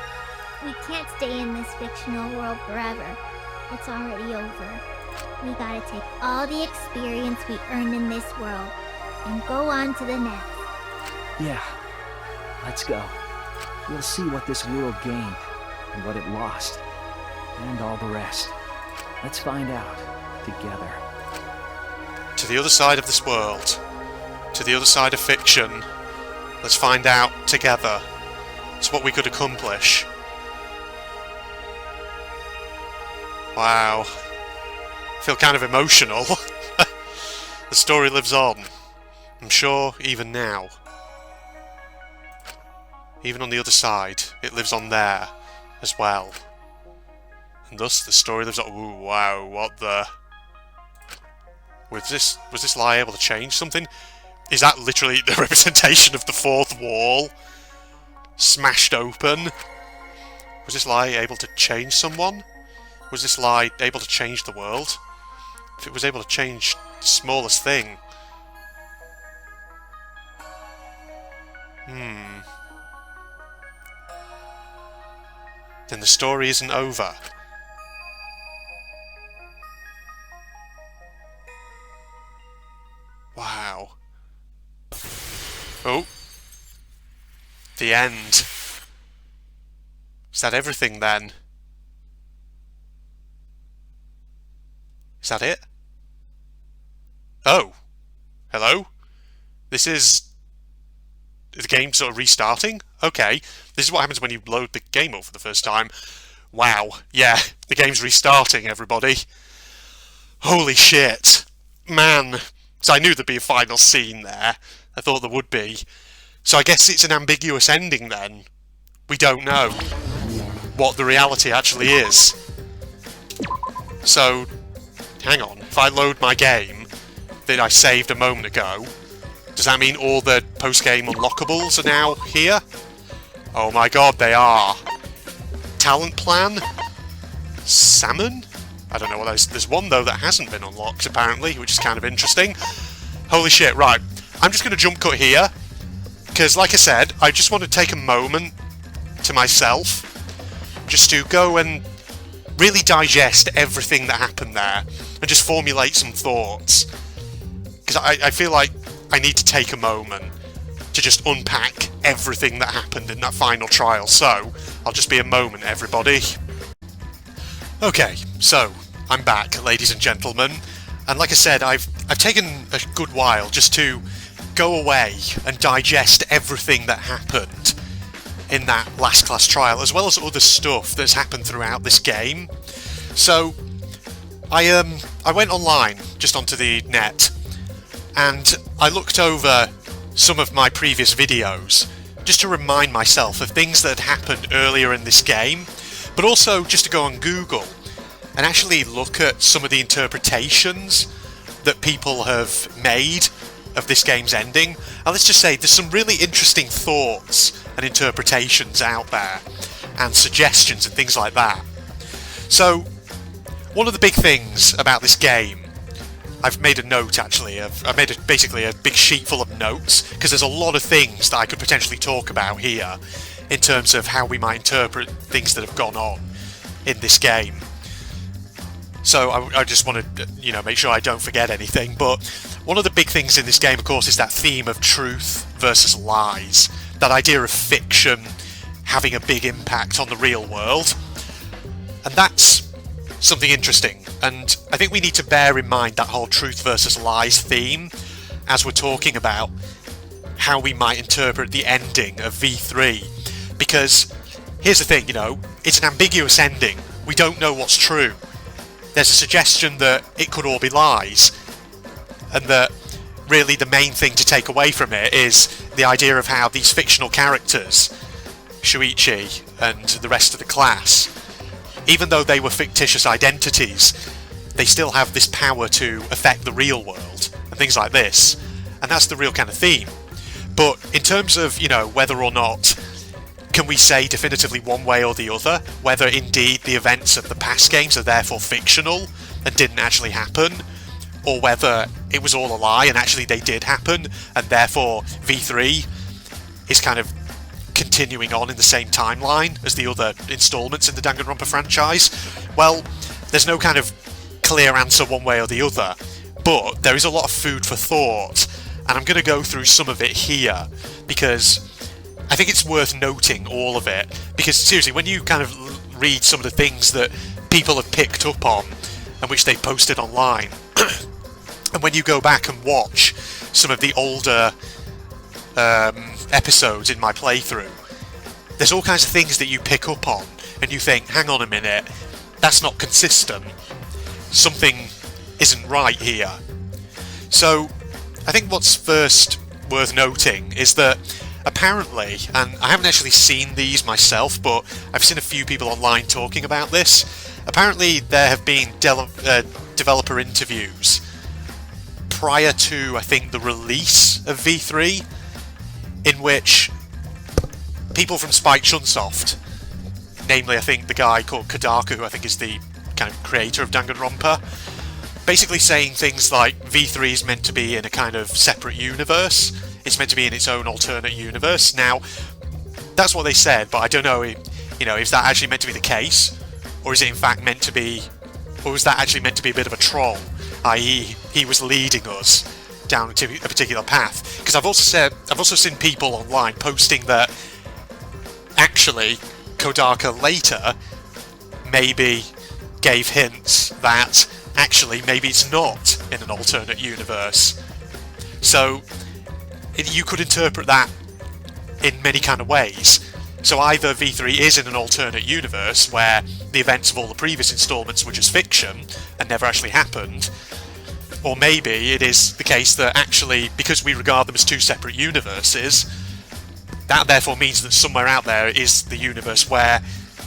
We can't stay in this fictional world forever. It's already over. We gotta take all the experience we earned in this world and go on to the next. Yeah, let's go. We'll see what this world gained and what it lost, and all the rest. Let's find out together. To the other side of this world, to the other side of fiction, let's find out together. It's what we could accomplish. Wow. I feel kind of emotional. The story lives on. I'm sure even now. Even on the other side, it lives on there as well. And thus the story lives on. Ooh, wow, what the... Was this lie able to change something? Is that literally the representation of the fourth wall? Smashed open? Was this lie able to change someone? Was this lie able to change the world? If it was able to change the smallest thing... Then the story isn't over. Wow. Oh. The end. Is that everything then? Is that it? Oh. Hello? This is... the game sort of restarting? Okay. This is what happens when you load the game up for the first time. Wow. Yeah, the game's restarting, everybody. Holy shit. Man. So I knew there'd be a final scene there. I thought there would be. So I guess it's an ambiguous ending then. We don't know what the reality actually is. So, hang on. If I load my game that I saved a moment ago, does that mean all the post-game unlockables are now here? Oh my god, they are. Talent plan? Salmon? I don't know what that is. There's one, though, that hasn't been unlocked, apparently, which is kind of interesting. Holy shit, right. I'm just going to jump cut here, because, like I said, I just want to take a moment to myself, just to go and really digest everything that happened there, and just formulate some thoughts. Because I feel like I need to take a moment to just unpack everything that happened in that final trial, so I'll just be a moment, everybody. Okay, so I'm back, ladies and gentlemen, and like I said, I've taken a good while just to go away and digest everything that happened in that last class trial, as well as other stuff that's happened throughout this game. So I went online, just onto the net, and I looked over some of my previous videos just to remind myself of things that had happened earlier in this game, but also just to go on Google and actually look at some of the interpretations that people have made of this game's ending. And let's just say there's some really interesting thoughts and interpretations out there, and suggestions and things like that. So, one of the big things about this game, I've made a note actually, I've made basically a big sheet full of notes, because there's a lot of things that I could potentially talk about here in terms of how we might interpret things that have gone on in this game. So I just want to, make sure I don't forget anything. But one of the big things in this game, of course, is that theme of truth versus lies. That idea of fiction having a big impact on the real world. And that's something interesting. And I think we need to bear in mind that whole truth versus lies theme as we're talking about how we might interpret the ending of V3. Because here's the thing, it's an ambiguous ending. We don't know what's true. There's a suggestion that it could all be lies, and that really the main thing to take away from it is the idea of how these fictional characters, Shuichi and the rest of the class, even though they were fictitious identities, they still have this power to affect the real world and things like this, and that's the real kind of theme. But in terms of, whether or not can we say definitively one way or the other whether indeed the events of the past games are therefore fictional and didn't actually happen, or whether it was all a lie and actually they did happen, and therefore V3 is kind of continuing on in the same timeline as the other installments in the Danganronpa franchise? Well, there's no kind of clear answer one way or the other, but there is a lot of food for thought, and I'm going to go through some of it here because I think it's worth noting all of it. Because seriously, when you kind of read some of the things that people have picked up on and which they posted online, and when you go back and watch some of the older episodes in my playthrough, there's all kinds of things that you pick up on and you think, hang on a minute, that's not consistent. Something isn't right here. So I think what's first worth noting is that apparently, and I haven't actually seen these myself, but I've seen a few people online talking about this. Apparently there have been developer interviews prior to, I think, the release of V3, in which people from Spike Chunsoft, namely I think the guy called Kodaka, who I think is the kind of creator of Danganronpa, basically saying things like V3 is meant to be in a kind of separate universe. It's meant to be in its own alternate universe. Now, that's what they said, but I don't know, is that actually meant to be the case? Or is it in fact meant to be, or was that actually meant to be a bit of a troll? I.e., he was leading us down to a particular path. Because I've also seen people online posting that actually Kodaka later maybe gave hints that actually maybe it's not in an alternate universe. So you could interpret that in many kind of ways. So either V3 is in an alternate universe where the events of all the previous installments were just fiction and never actually happened, or maybe it is the case that actually, because we regard them as two separate universes, that therefore means that somewhere out there is the universe where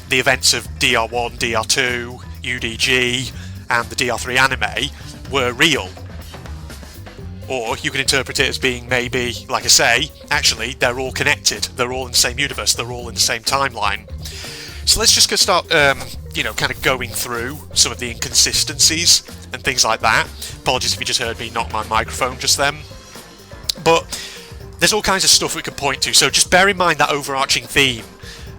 the events of DR1, DR2, UDG, and the DR3 anime were real. Or you can interpret it as being maybe, like I say, actually they're all connected, they're all in the same universe, they're all in the same timeline. So let's just start, kind of going through some of the inconsistencies and things like that. Apologies if you just heard me knock my microphone just then. But there's all kinds of stuff we could point to, so just bear in mind that overarching theme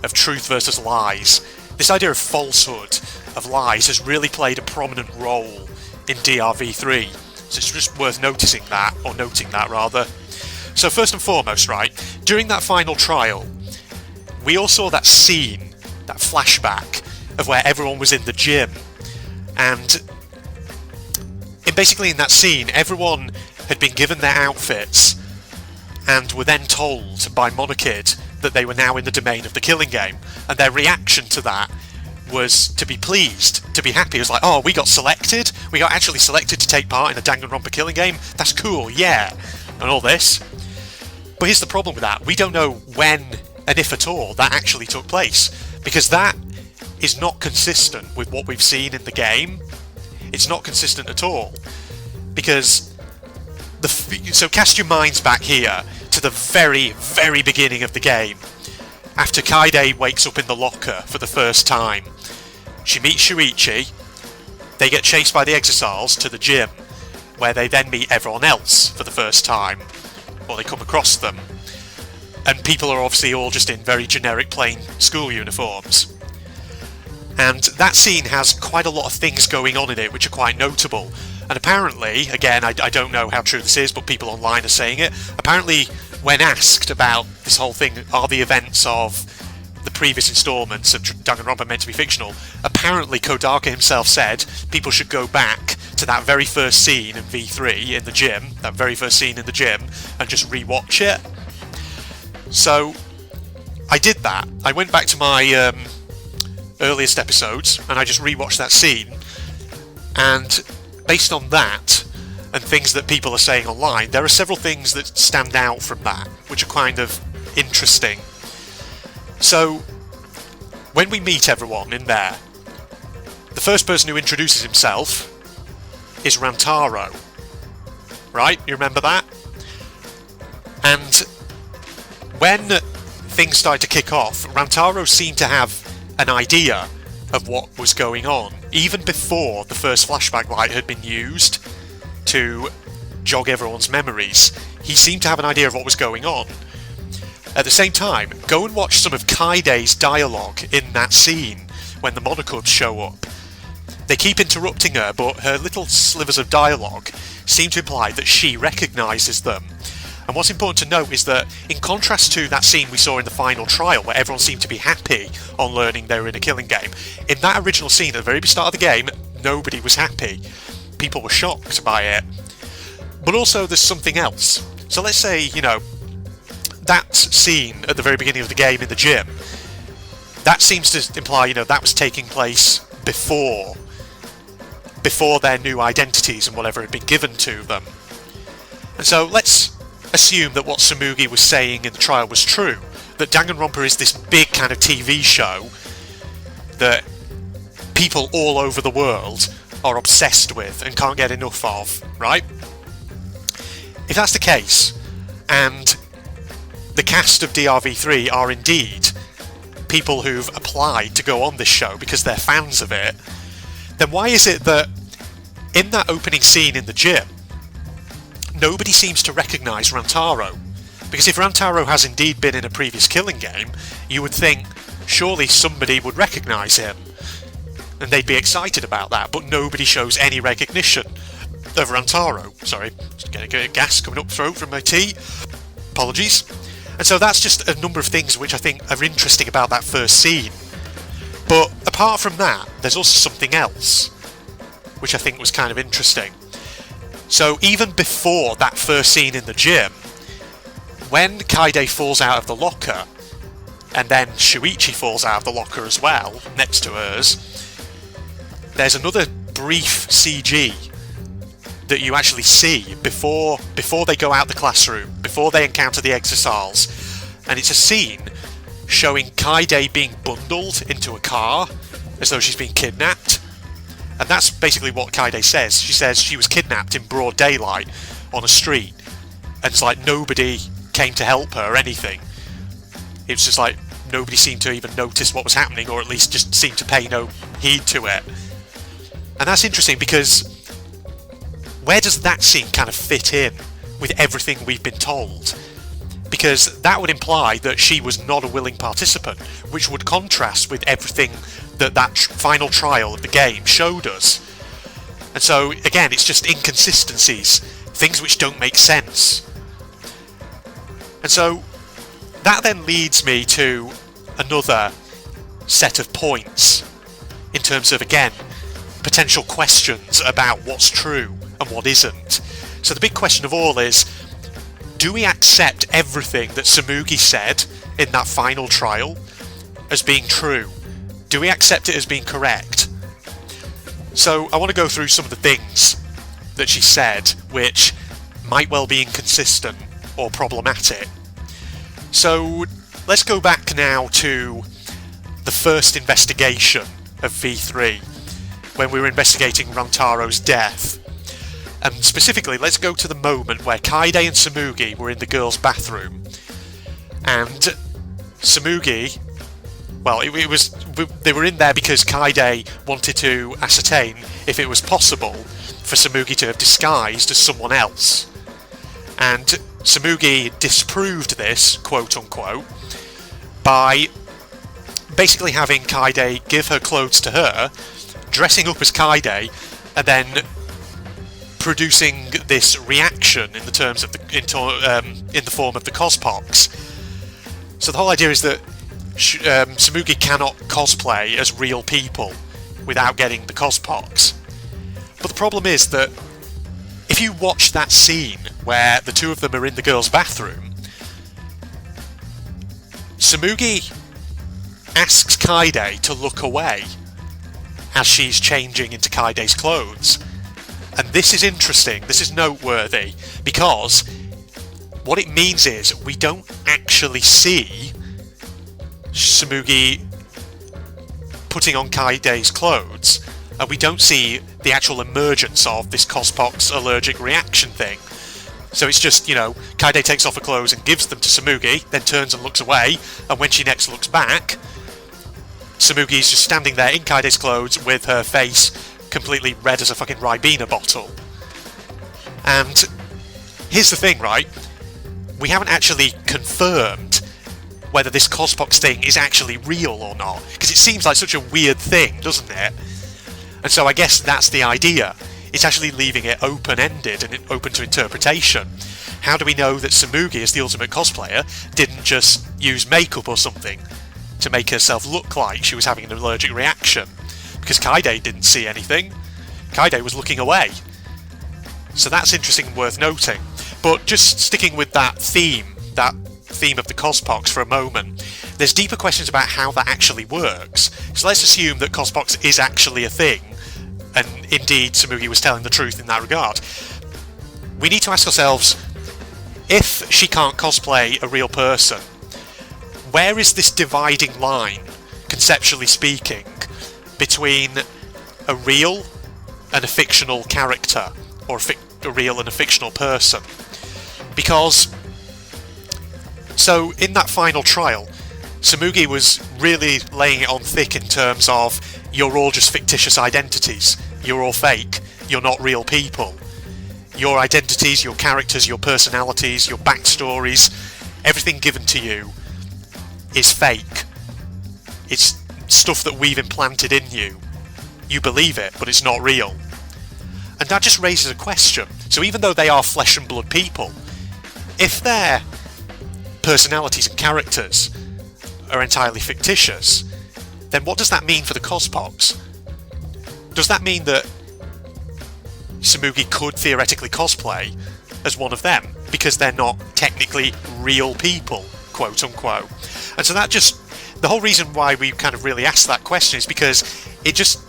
of truth versus lies. This idea of falsehood, of lies, has really played a prominent role in DRV3. So it's just worth noting that. So first and foremost, right, during that final trial, we all saw that scene, that flashback, of where everyone was in the gym. And basically in that scene, everyone had been given their outfits and were then told by Monokid that they were now in the domain of the killing game. And their reaction to that was to be pleased, to be happy. It was like, oh, we got selected? We got actually selected to take part in a Danganronpa killing game? That's cool, yeah. And all this. But here's the problem with that. We don't know when, and if at all, that actually took place. Because that is not consistent with what we've seen in the game. It's not consistent at all. Because, so cast your minds back here to the very, very beginning of the game. After Kaide wakes up in the locker for the first time, she meets Shuichi, they get chased by the Exisals to the gym, where they then meet everyone else for the first time, or they come across them. And people are obviously all just in very generic plain school uniforms. And that scene has quite a lot of things going on in it which are quite notable. And apparently, again, I don't know how true this is, but people online are saying it, apparently when asked about this whole thing, are the events of the previous installments of Danganronpa meant to be fictional, apparently Kodaka himself said people should go back to that very first scene in V3 in the gym, that very first scene in the gym, and just re-watch it. So, I did that. I went back to my earliest episodes, and I just re-watched that scene, and based on that, and things that people are saying online, there are several things that stand out from that, which are kind of interesting. So, when we meet everyone in there, the first person who introduces himself is Rantaro. Right? You remember that? And when things started to kick off, Rantaro seemed to have an idea of what was going on, even before the first flashback light had been used to jog everyone's memories. He seemed to have an idea of what was going on. At the same time, go and watch some of Kaide's dialogue in that scene when the Monokubs show up. They keep interrupting her, but her little slivers of dialogue seem to imply that she recognises them. And what's important to note is that, in contrast to that scene we saw in the final trial, where everyone seemed to be happy on learning they were in a killing game, in that original scene at the very start of the game, nobody was happy. People were shocked by it. But also there's something else. So let's say, you know, that scene at the very beginning of the game in the gym, that seems to imply, you know, that was taking place before their new identities and whatever had been given to them. And so let's assume that what Tsumugi was saying in the trial was true, that Danganronpa is this big kind of TV show that people all over the world are obsessed with and can't get enough of, right? If that's the case, and the cast of DRV3 are indeed people who've applied to go on this show because they're fans of it, then why is it that in that opening scene in the gym, nobody seems to recognise Rantaro? Because if Rantaro has indeed been in a previous killing game, you would think surely somebody would recognise him, and they'd be excited about that, but nobody shows any recognition of Rantaro. Sorry, just getting a gas coming up throat from my tea. Apologies. And so that's just a number of things which I think are interesting about that first scene. But apart from that, there's also something else, which I think was kind of interesting. So even before that first scene in the gym, when Kaide falls out of the locker, and then Shuichi falls out of the locker as well, next to hers, there's another brief CG that you actually see before they go out the classroom, before they encounter the Exisals, and it's a scene showing Kaide being bundled into a car as though she's been kidnapped. And that's basically what Kaide says. She says she was kidnapped in broad daylight on a street, and it's like nobody came to help her or anything. It was just like nobody seemed to even notice what was happening, or at least just seemed to pay no heed to it. And that's interesting because where does that scene kind of fit in with everything we've been told? Because that would imply that she was not a willing participant, which would contrast with everything that final trial of the game showed us. And so, again, it's just inconsistencies, things which don't make sense. And so, that then leads me to another set of points in terms of, again, potential questions about what's true and what isn't. So the big question of all is, do we accept everything that Tsumugi said in that final trial as being true? Do we accept it as being correct? So I want to go through some of the things that she said which might well be inconsistent or problematic. So let's go back now to the first investigation of V3, when we were investigating Rantaro's death. And specifically, let's go to the moment where Kaide and Tsumugi were in the girls' bathroom. And Tsumugi, well, they were in there because Kaide wanted to ascertain if it was possible for Tsumugi to have disguised as someone else. And Tsumugi disproved this, quote unquote, by basically having Kaide give her clothes to her, dressing up as Kaide, and then producing this reaction in the terms of in the form of the Cospox. So the whole idea is that Tsumugi cannot cosplay as real people without getting the Cospox. But the problem is that if you watch that scene where the two of them are in the girls' bathroom, Tsumugi asks Kaide to look away as she's changing into Kaide's clothes. And this is interesting, this is noteworthy, because what it means is we don't actually see Tsumugi putting on Kaide's clothes, and we don't see the actual emergence of this Cospox allergic reaction thing. So it's just, you know, Kaide takes off her clothes and gives them to Tsumugi, then turns and looks away, and when she next looks back, Tsumugi's just standing there in Kaide's clothes with her face completely red as a fucking Ribena bottle. And here's the thing, right? We haven't actually confirmed whether this Cospox thing is actually real or not, because it seems like such a weird thing, doesn't it? And so I guess that's the idea. It's actually leaving it open-ended and open to interpretation. How do we know that Tsumugi, as the ultimate cosplayer, didn't just use makeup or something to make herself look like she was having an allergic reaction? Because Kaide didn't see anything. Kaide was looking away. So that's interesting and worth noting. But just sticking with that theme of the Cospox for a moment, there's deeper questions about how that actually works. So let's assume that Cospox is actually a thing, and indeed Tsumugi was telling the truth in that regard. We need to ask ourselves, if she can't cosplay a real person, where is this dividing line, conceptually speaking, between a real and a fictional character, or a real and a fictional person? Because, so in that final trial, Tsumugi was really laying it on thick in terms of, you're all just fictitious identities, you're all fake, you're not real people. Your identities, your characters, your personalities, your backstories, everything given to you is fake. It's stuff that we've implanted in you. You believe it, but it's not real. And that just raises a question. So even though they are flesh and blood people, if their personalities and characters are entirely fictitious, then what does that mean for the Cospox? Does that mean that Tsumugi could theoretically cosplay as one of them, because they're not technically real people, quote unquote? And so that just, the whole reason why we kind of really asked that question is because it just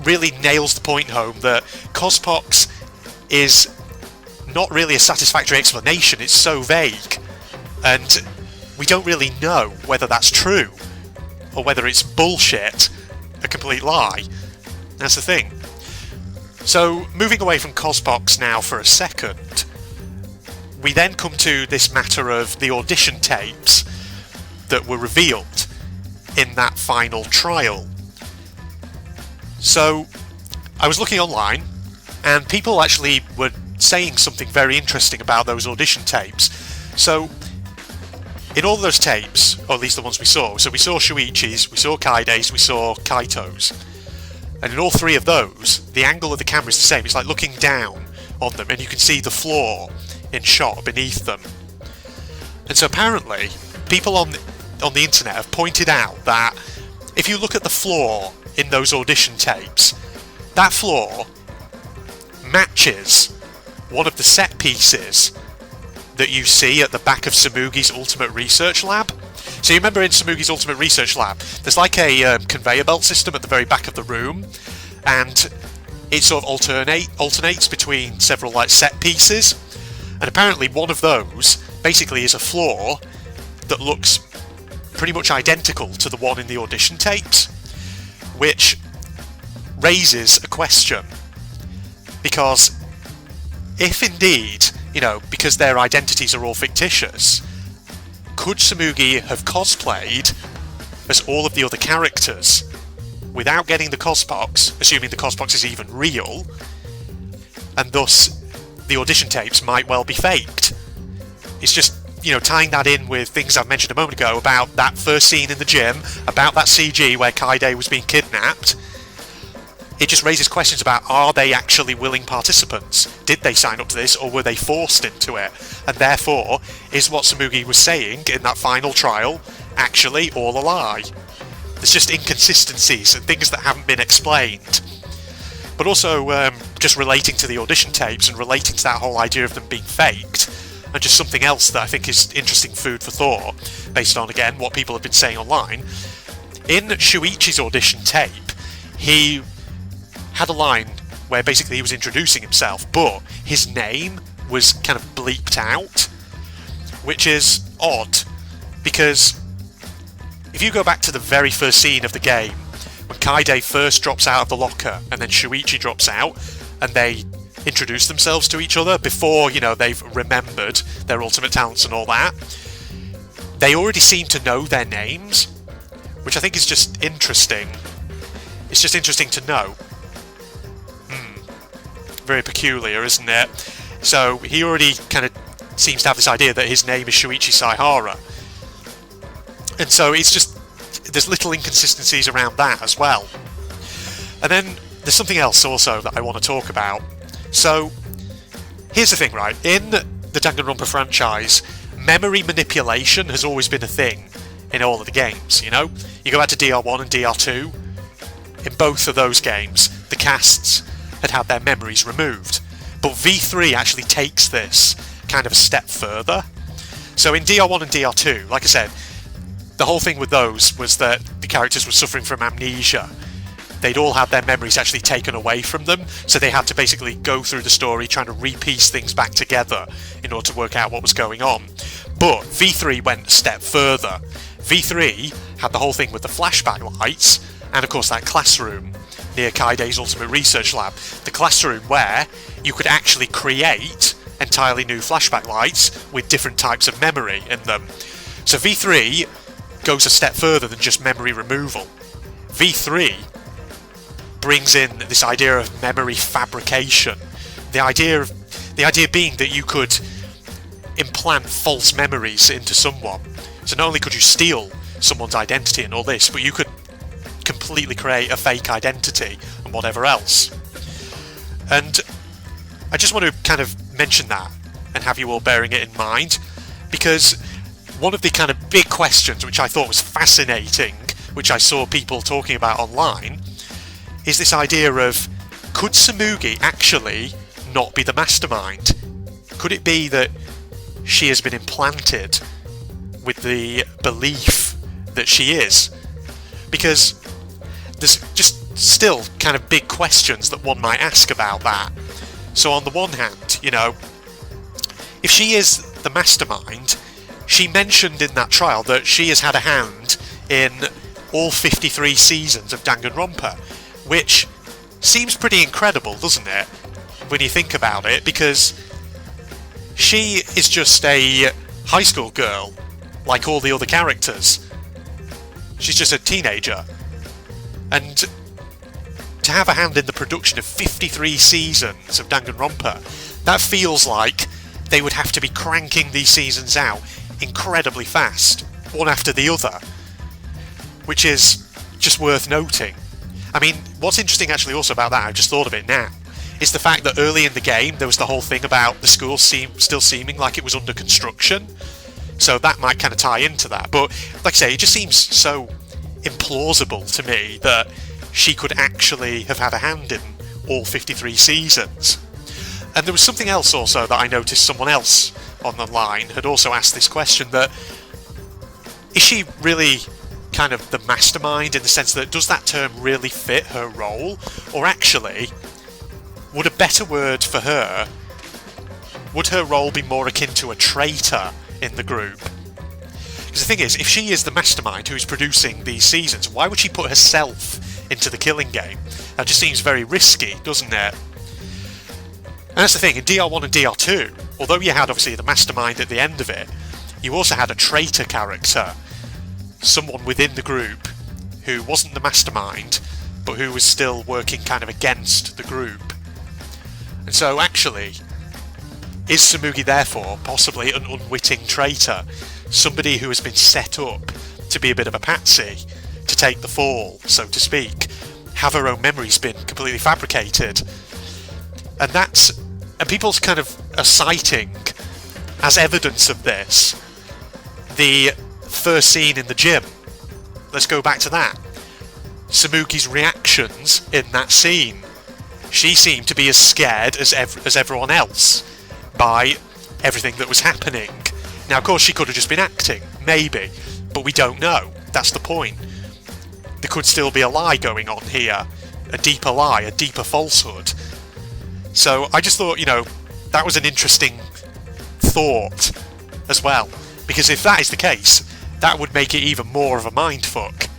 really nails the point home that Cospox is not really a satisfactory explanation. It's so vague, and we don't really know whether that's true or whether it's bullshit, a complete lie. That's the thing. So, moving away from Cospox now for a second, we then come to this matter of the audition tapes that were revealed in that final trial. So, I was looking online, and people actually were saying something very interesting about those audition tapes. So, in all those tapes, or at least the ones we saw, so we saw Shuichi's, we saw Kaide's, we saw Kaito's, and in all three of those, the angle of the camera is the same. It's like looking down on them, and you can see the floor in shot beneath them. And so apparently, people on the internet have pointed out that if you look at the floor in those audition tapes, that floor matches one of the set pieces that you see at the back of Tsumugi's Ultimate Research Lab. So you remember in Tsumugi's Ultimate Research Lab, there's like a conveyor belt system at the very back of the room, and it sort of alternates between several like set pieces, and apparently one of those basically is a floor that looks pretty much identical to the one in the audition tapes, which raises a question. Because if indeed, you know, because their identities are all fictitious, could Tsumugi have cosplayed as all of the other characters without getting the Cosbox, assuming the Cosbox is even real, and thus the audition tapes might well be faked? It's just, you know, tying that in with things I've mentioned a moment ago about that first scene in the gym, about that CG where Kaide was being kidnapped. It just raises questions about, are they actually willing participants? Did they sign up to this, or were they forced into it? And therefore, is what Tsumugi was saying in that final trial actually all a lie? There's just inconsistencies and things that haven't been explained. But also, just relating to the audition tapes and relating to that whole idea of them being faked, and just something else that I think is interesting food for thought, based on, again, what people have been saying online. In Shuichi's audition tape, he had a line where basically he was introducing himself, but his name was kind of bleeped out, which is odd, because if you go back to the very first scene of the game, when Kaide first drops out of the locker and then Shuichi drops out, and they introduce themselves to each other before, you know, they've remembered their ultimate talents and all that, they already seem to know their names, which I think is just interesting. It's just interesting to know. Very peculiar, isn't it? So he already kind of seems to have this idea that his name is Shuichi Saihara. And so it's just, there's little inconsistencies around that as well. And then there's something else also that I want to talk about. So here's the thing, right? In the Danganronpa franchise, memory manipulation has always been a thing in all of the games, you know? You go back to DR1 and DR2, in both of those games, the casts had their memories removed. But V3 actually takes this kind of a step further. So in DR1 and DR2, like I said, the whole thing with those was that the characters were suffering from amnesia. They'd all had their memories actually taken away from them, so they had to basically go through the story trying to repiece things back together in order to work out what was going on. But V3 went a step further. V3 had the whole thing with the flashback lights, and of course that classroom near Kaide's Ultimate Research Lab. The classroom where you could actually create entirely new flashback lights with different types of memory in them. So V3 goes a step further than just memory removal. V3 brings in this idea of memory fabrication. The idea being that you could implant false memories into someone. So not only could you steal someone's identity and all this, but you could completely create a fake identity and whatever else. And I just want to kind of mention that and have you all bearing it in mind, because one of the kind of big questions which I thought was fascinating, which I saw people talking about online, is this idea of, could Tsumugi actually not be the mastermind? Could it be that she has been implanted with the belief that she is? Because there's just still kind of big questions that one might ask about that. So on the one hand, you know, if she is the mastermind, she mentioned in that trial that she has had a hand in all 53 seasons of Danganronpa, which seems pretty incredible, doesn't it, when you think about it, because she is just a high school girl, like all the other characters. She's just a teenager. And to have a hand in the production of 53 seasons of Danganronpa, that feels like they would have to be cranking these seasons out incredibly fast, one after the other, which is just worth noting. I mean, what's interesting actually also about that, I've just thought of it now, is the fact that early in the game there was the whole thing about the school still seeming like it was under construction, so that might kind of tie into that. But like I say, it just seems so implausible to me that she could actually have had a hand in all 53 seasons. And there was something else also that I noticed someone else on the line had also asked this question, that is she really kind of the mastermind, in the sense that does that term really fit her role, or actually would a better word for her, would her role be more akin to a traitor in the group? Because the thing is, if she is the mastermind who's producing these seasons, why would she put herself into the killing game? That just seems very risky, doesn't it? And that's the thing, in DR1 and DR2, although you had obviously the mastermind at the end of it, you also had a traitor character, someone within the group who wasn't the mastermind, but who was still working kind of against the group. And so actually, is Tsumugi therefore possibly an unwitting traitor? Somebody who has been set up to be a bit of a patsy, to take the fall, so to speak, have her own memories been completely fabricated? And people's kind of are citing as evidence of this the first scene in the gym. Let's go back to that. Tsumugi's reactions in that scene. She seemed to be as scared as everyone else by everything that was happening. Now, of course, she could have just been acting, maybe, but we don't know. That's the point. There could still be a lie going on here, a deeper lie, a deeper falsehood. So I just thought, that was an interesting thought as well, because if that is the case, that would make it even more of a mindfuck.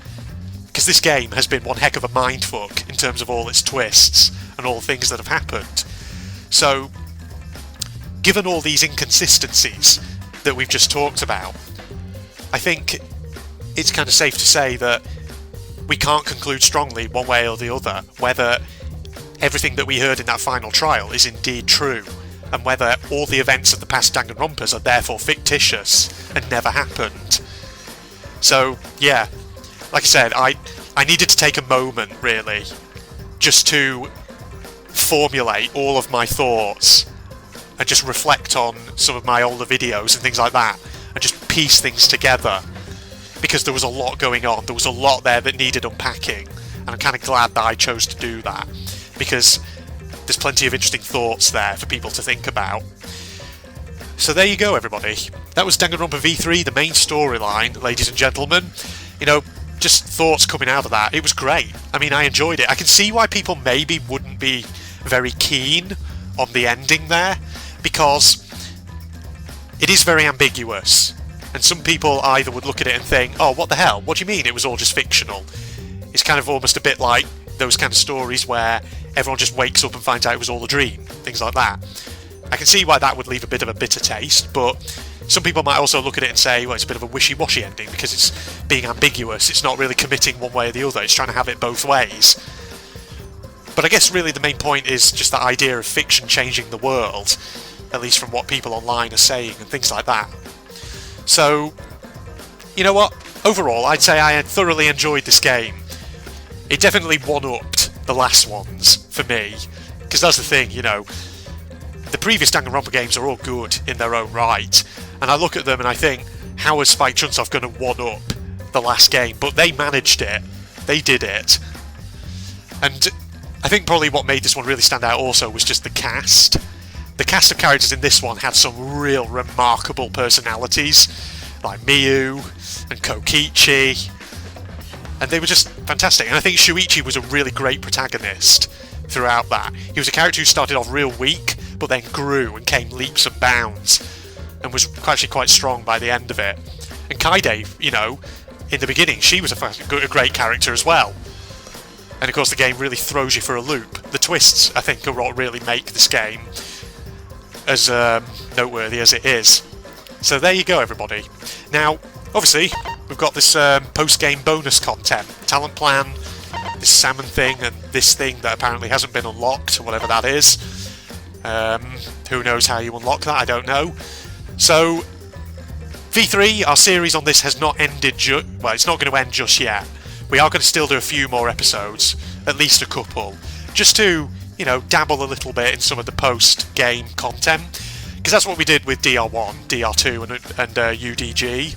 Because this game has been one heck of a mindfuck in terms of all its twists and all the things that have happened. So, given all these inconsistencies that we've just talked about, I think it's kind of safe to say that we can't conclude strongly one way or the other whether everything that we heard in that final trial is indeed true, and whether all the events of the past Danganronpas are therefore fictitious and never happened. So, yeah, like I said, I needed to take a moment, really, just to formulate all of my thoughts and just reflect on some of my older videos and things like that, and just piece things together, because there was a lot going on. There was a lot there that needed unpacking, and I'm kind of glad that I chose to do that, because there's plenty of interesting thoughts there for people to think about. So there you go, everybody. That was Danganronpa V3, the main storyline, ladies and gentlemen. Just thoughts coming out of that. It was great. I mean, I enjoyed it. I can see why people maybe wouldn't be very keen on the ending there, because it is very ambiguous. And some people either would look at it and think, oh, what the hell? What do you mean it was all just fictional? It's kind of almost a bit like those kind of stories where everyone just wakes up and finds out it was all a dream. Things like that. I can see why that would leave a bit of a bitter taste, but some people might also look at it and say, well, it's a bit of a wishy-washy ending because it's being ambiguous. It's not really committing one way or the other. It's trying to have it both ways. But I guess really the main point is just that idea of fiction changing the world, at least from what people online are saying and things like that. So, you know what? Overall, I'd say I thoroughly enjoyed this game. It definitely one-upped the last ones for me, because that's the thing, the previous Danganronpa games are all good in their own right, and I look at them and I think, how is Spike Chunsoft going to one-up the last game? But they managed it. They did it. And I think probably what made this one really stand out also was just the cast. The cast of characters in this one had some real remarkable personalities, like Miyu and Kokichi, and they were just fantastic. And I think Shuichi was a really great protagonist throughout that. He was a character who started off real weak, but then grew and came leaps and bounds, and was actually quite strong by the end of it. And Kaide, in the beginning, she was a great character as well. And of course the game really throws you for a loop. The twists, I think, are what really make this game as noteworthy as it is. So there you go, everybody. Now, obviously, we've got this post-game bonus content. Talent plan, this salmon thing, and this thing that apparently hasn't been unlocked, whatever that is. Who knows how you unlock that, I don't know. So, V3, our series on this has not ended, well, it's not going to end just yet. We are going to still do a few more episodes, at least a couple, just to, dabble a little bit in some of the post-game content, because that's what we did with DR1, DR2, and UDG.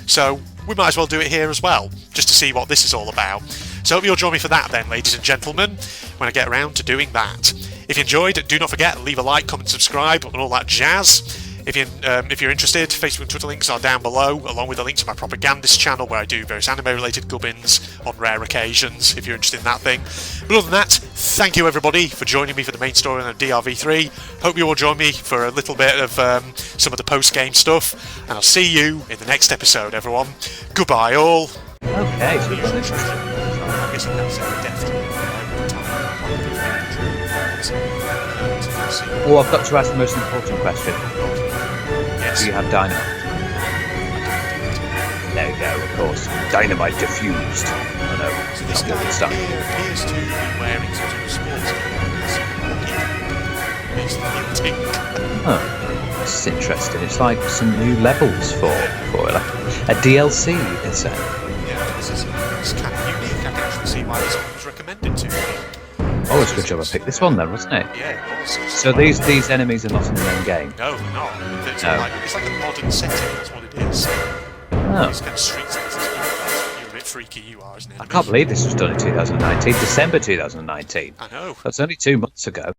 So, we might as well do it here as well, just to see what this is all about. So I hope you'll join me for that then, ladies and gentlemen, when I get around to doing that. If you enjoyed, do not forget, leave a like, comment, subscribe, and all that jazz. If you're interested, Facebook and Twitter links are down below, along with a link to my propagandist channel where I do various anime-related gubbins on rare occasions, if you're interested in that thing. But other than that, thank you everybody for joining me for the main storyline of DRV3. Hope you all join me for a little bit of some of the post-game stuff, and I'll see you in the next episode, everyone. Goodbye, all. Okay, so I'm guessing that's definitely. Oh, I've got to ask the most important question. Yes. Do you have dynamite? There we go, of course. Dynamite diffused. Oh no, So this guy here appears to be wearing some sort of sports gear. Oh, this is interesting. It's like some new levels for it, like a DLC, you could say. Yeah, this is kind of unique. I can actually see why this one was recommended to me. Oh, it's a good job I picked this one then, wasn't it? Yeah, it was. So these enemies are not in the main game? No, they're not. It's, No. it's like a modern setting, that's what it is. Oh. It's kind of streets and this is you're a bit freaky, you are, isn't it? I can't believe this was done in 2019, December 2019. I know. That's only 2 months ago.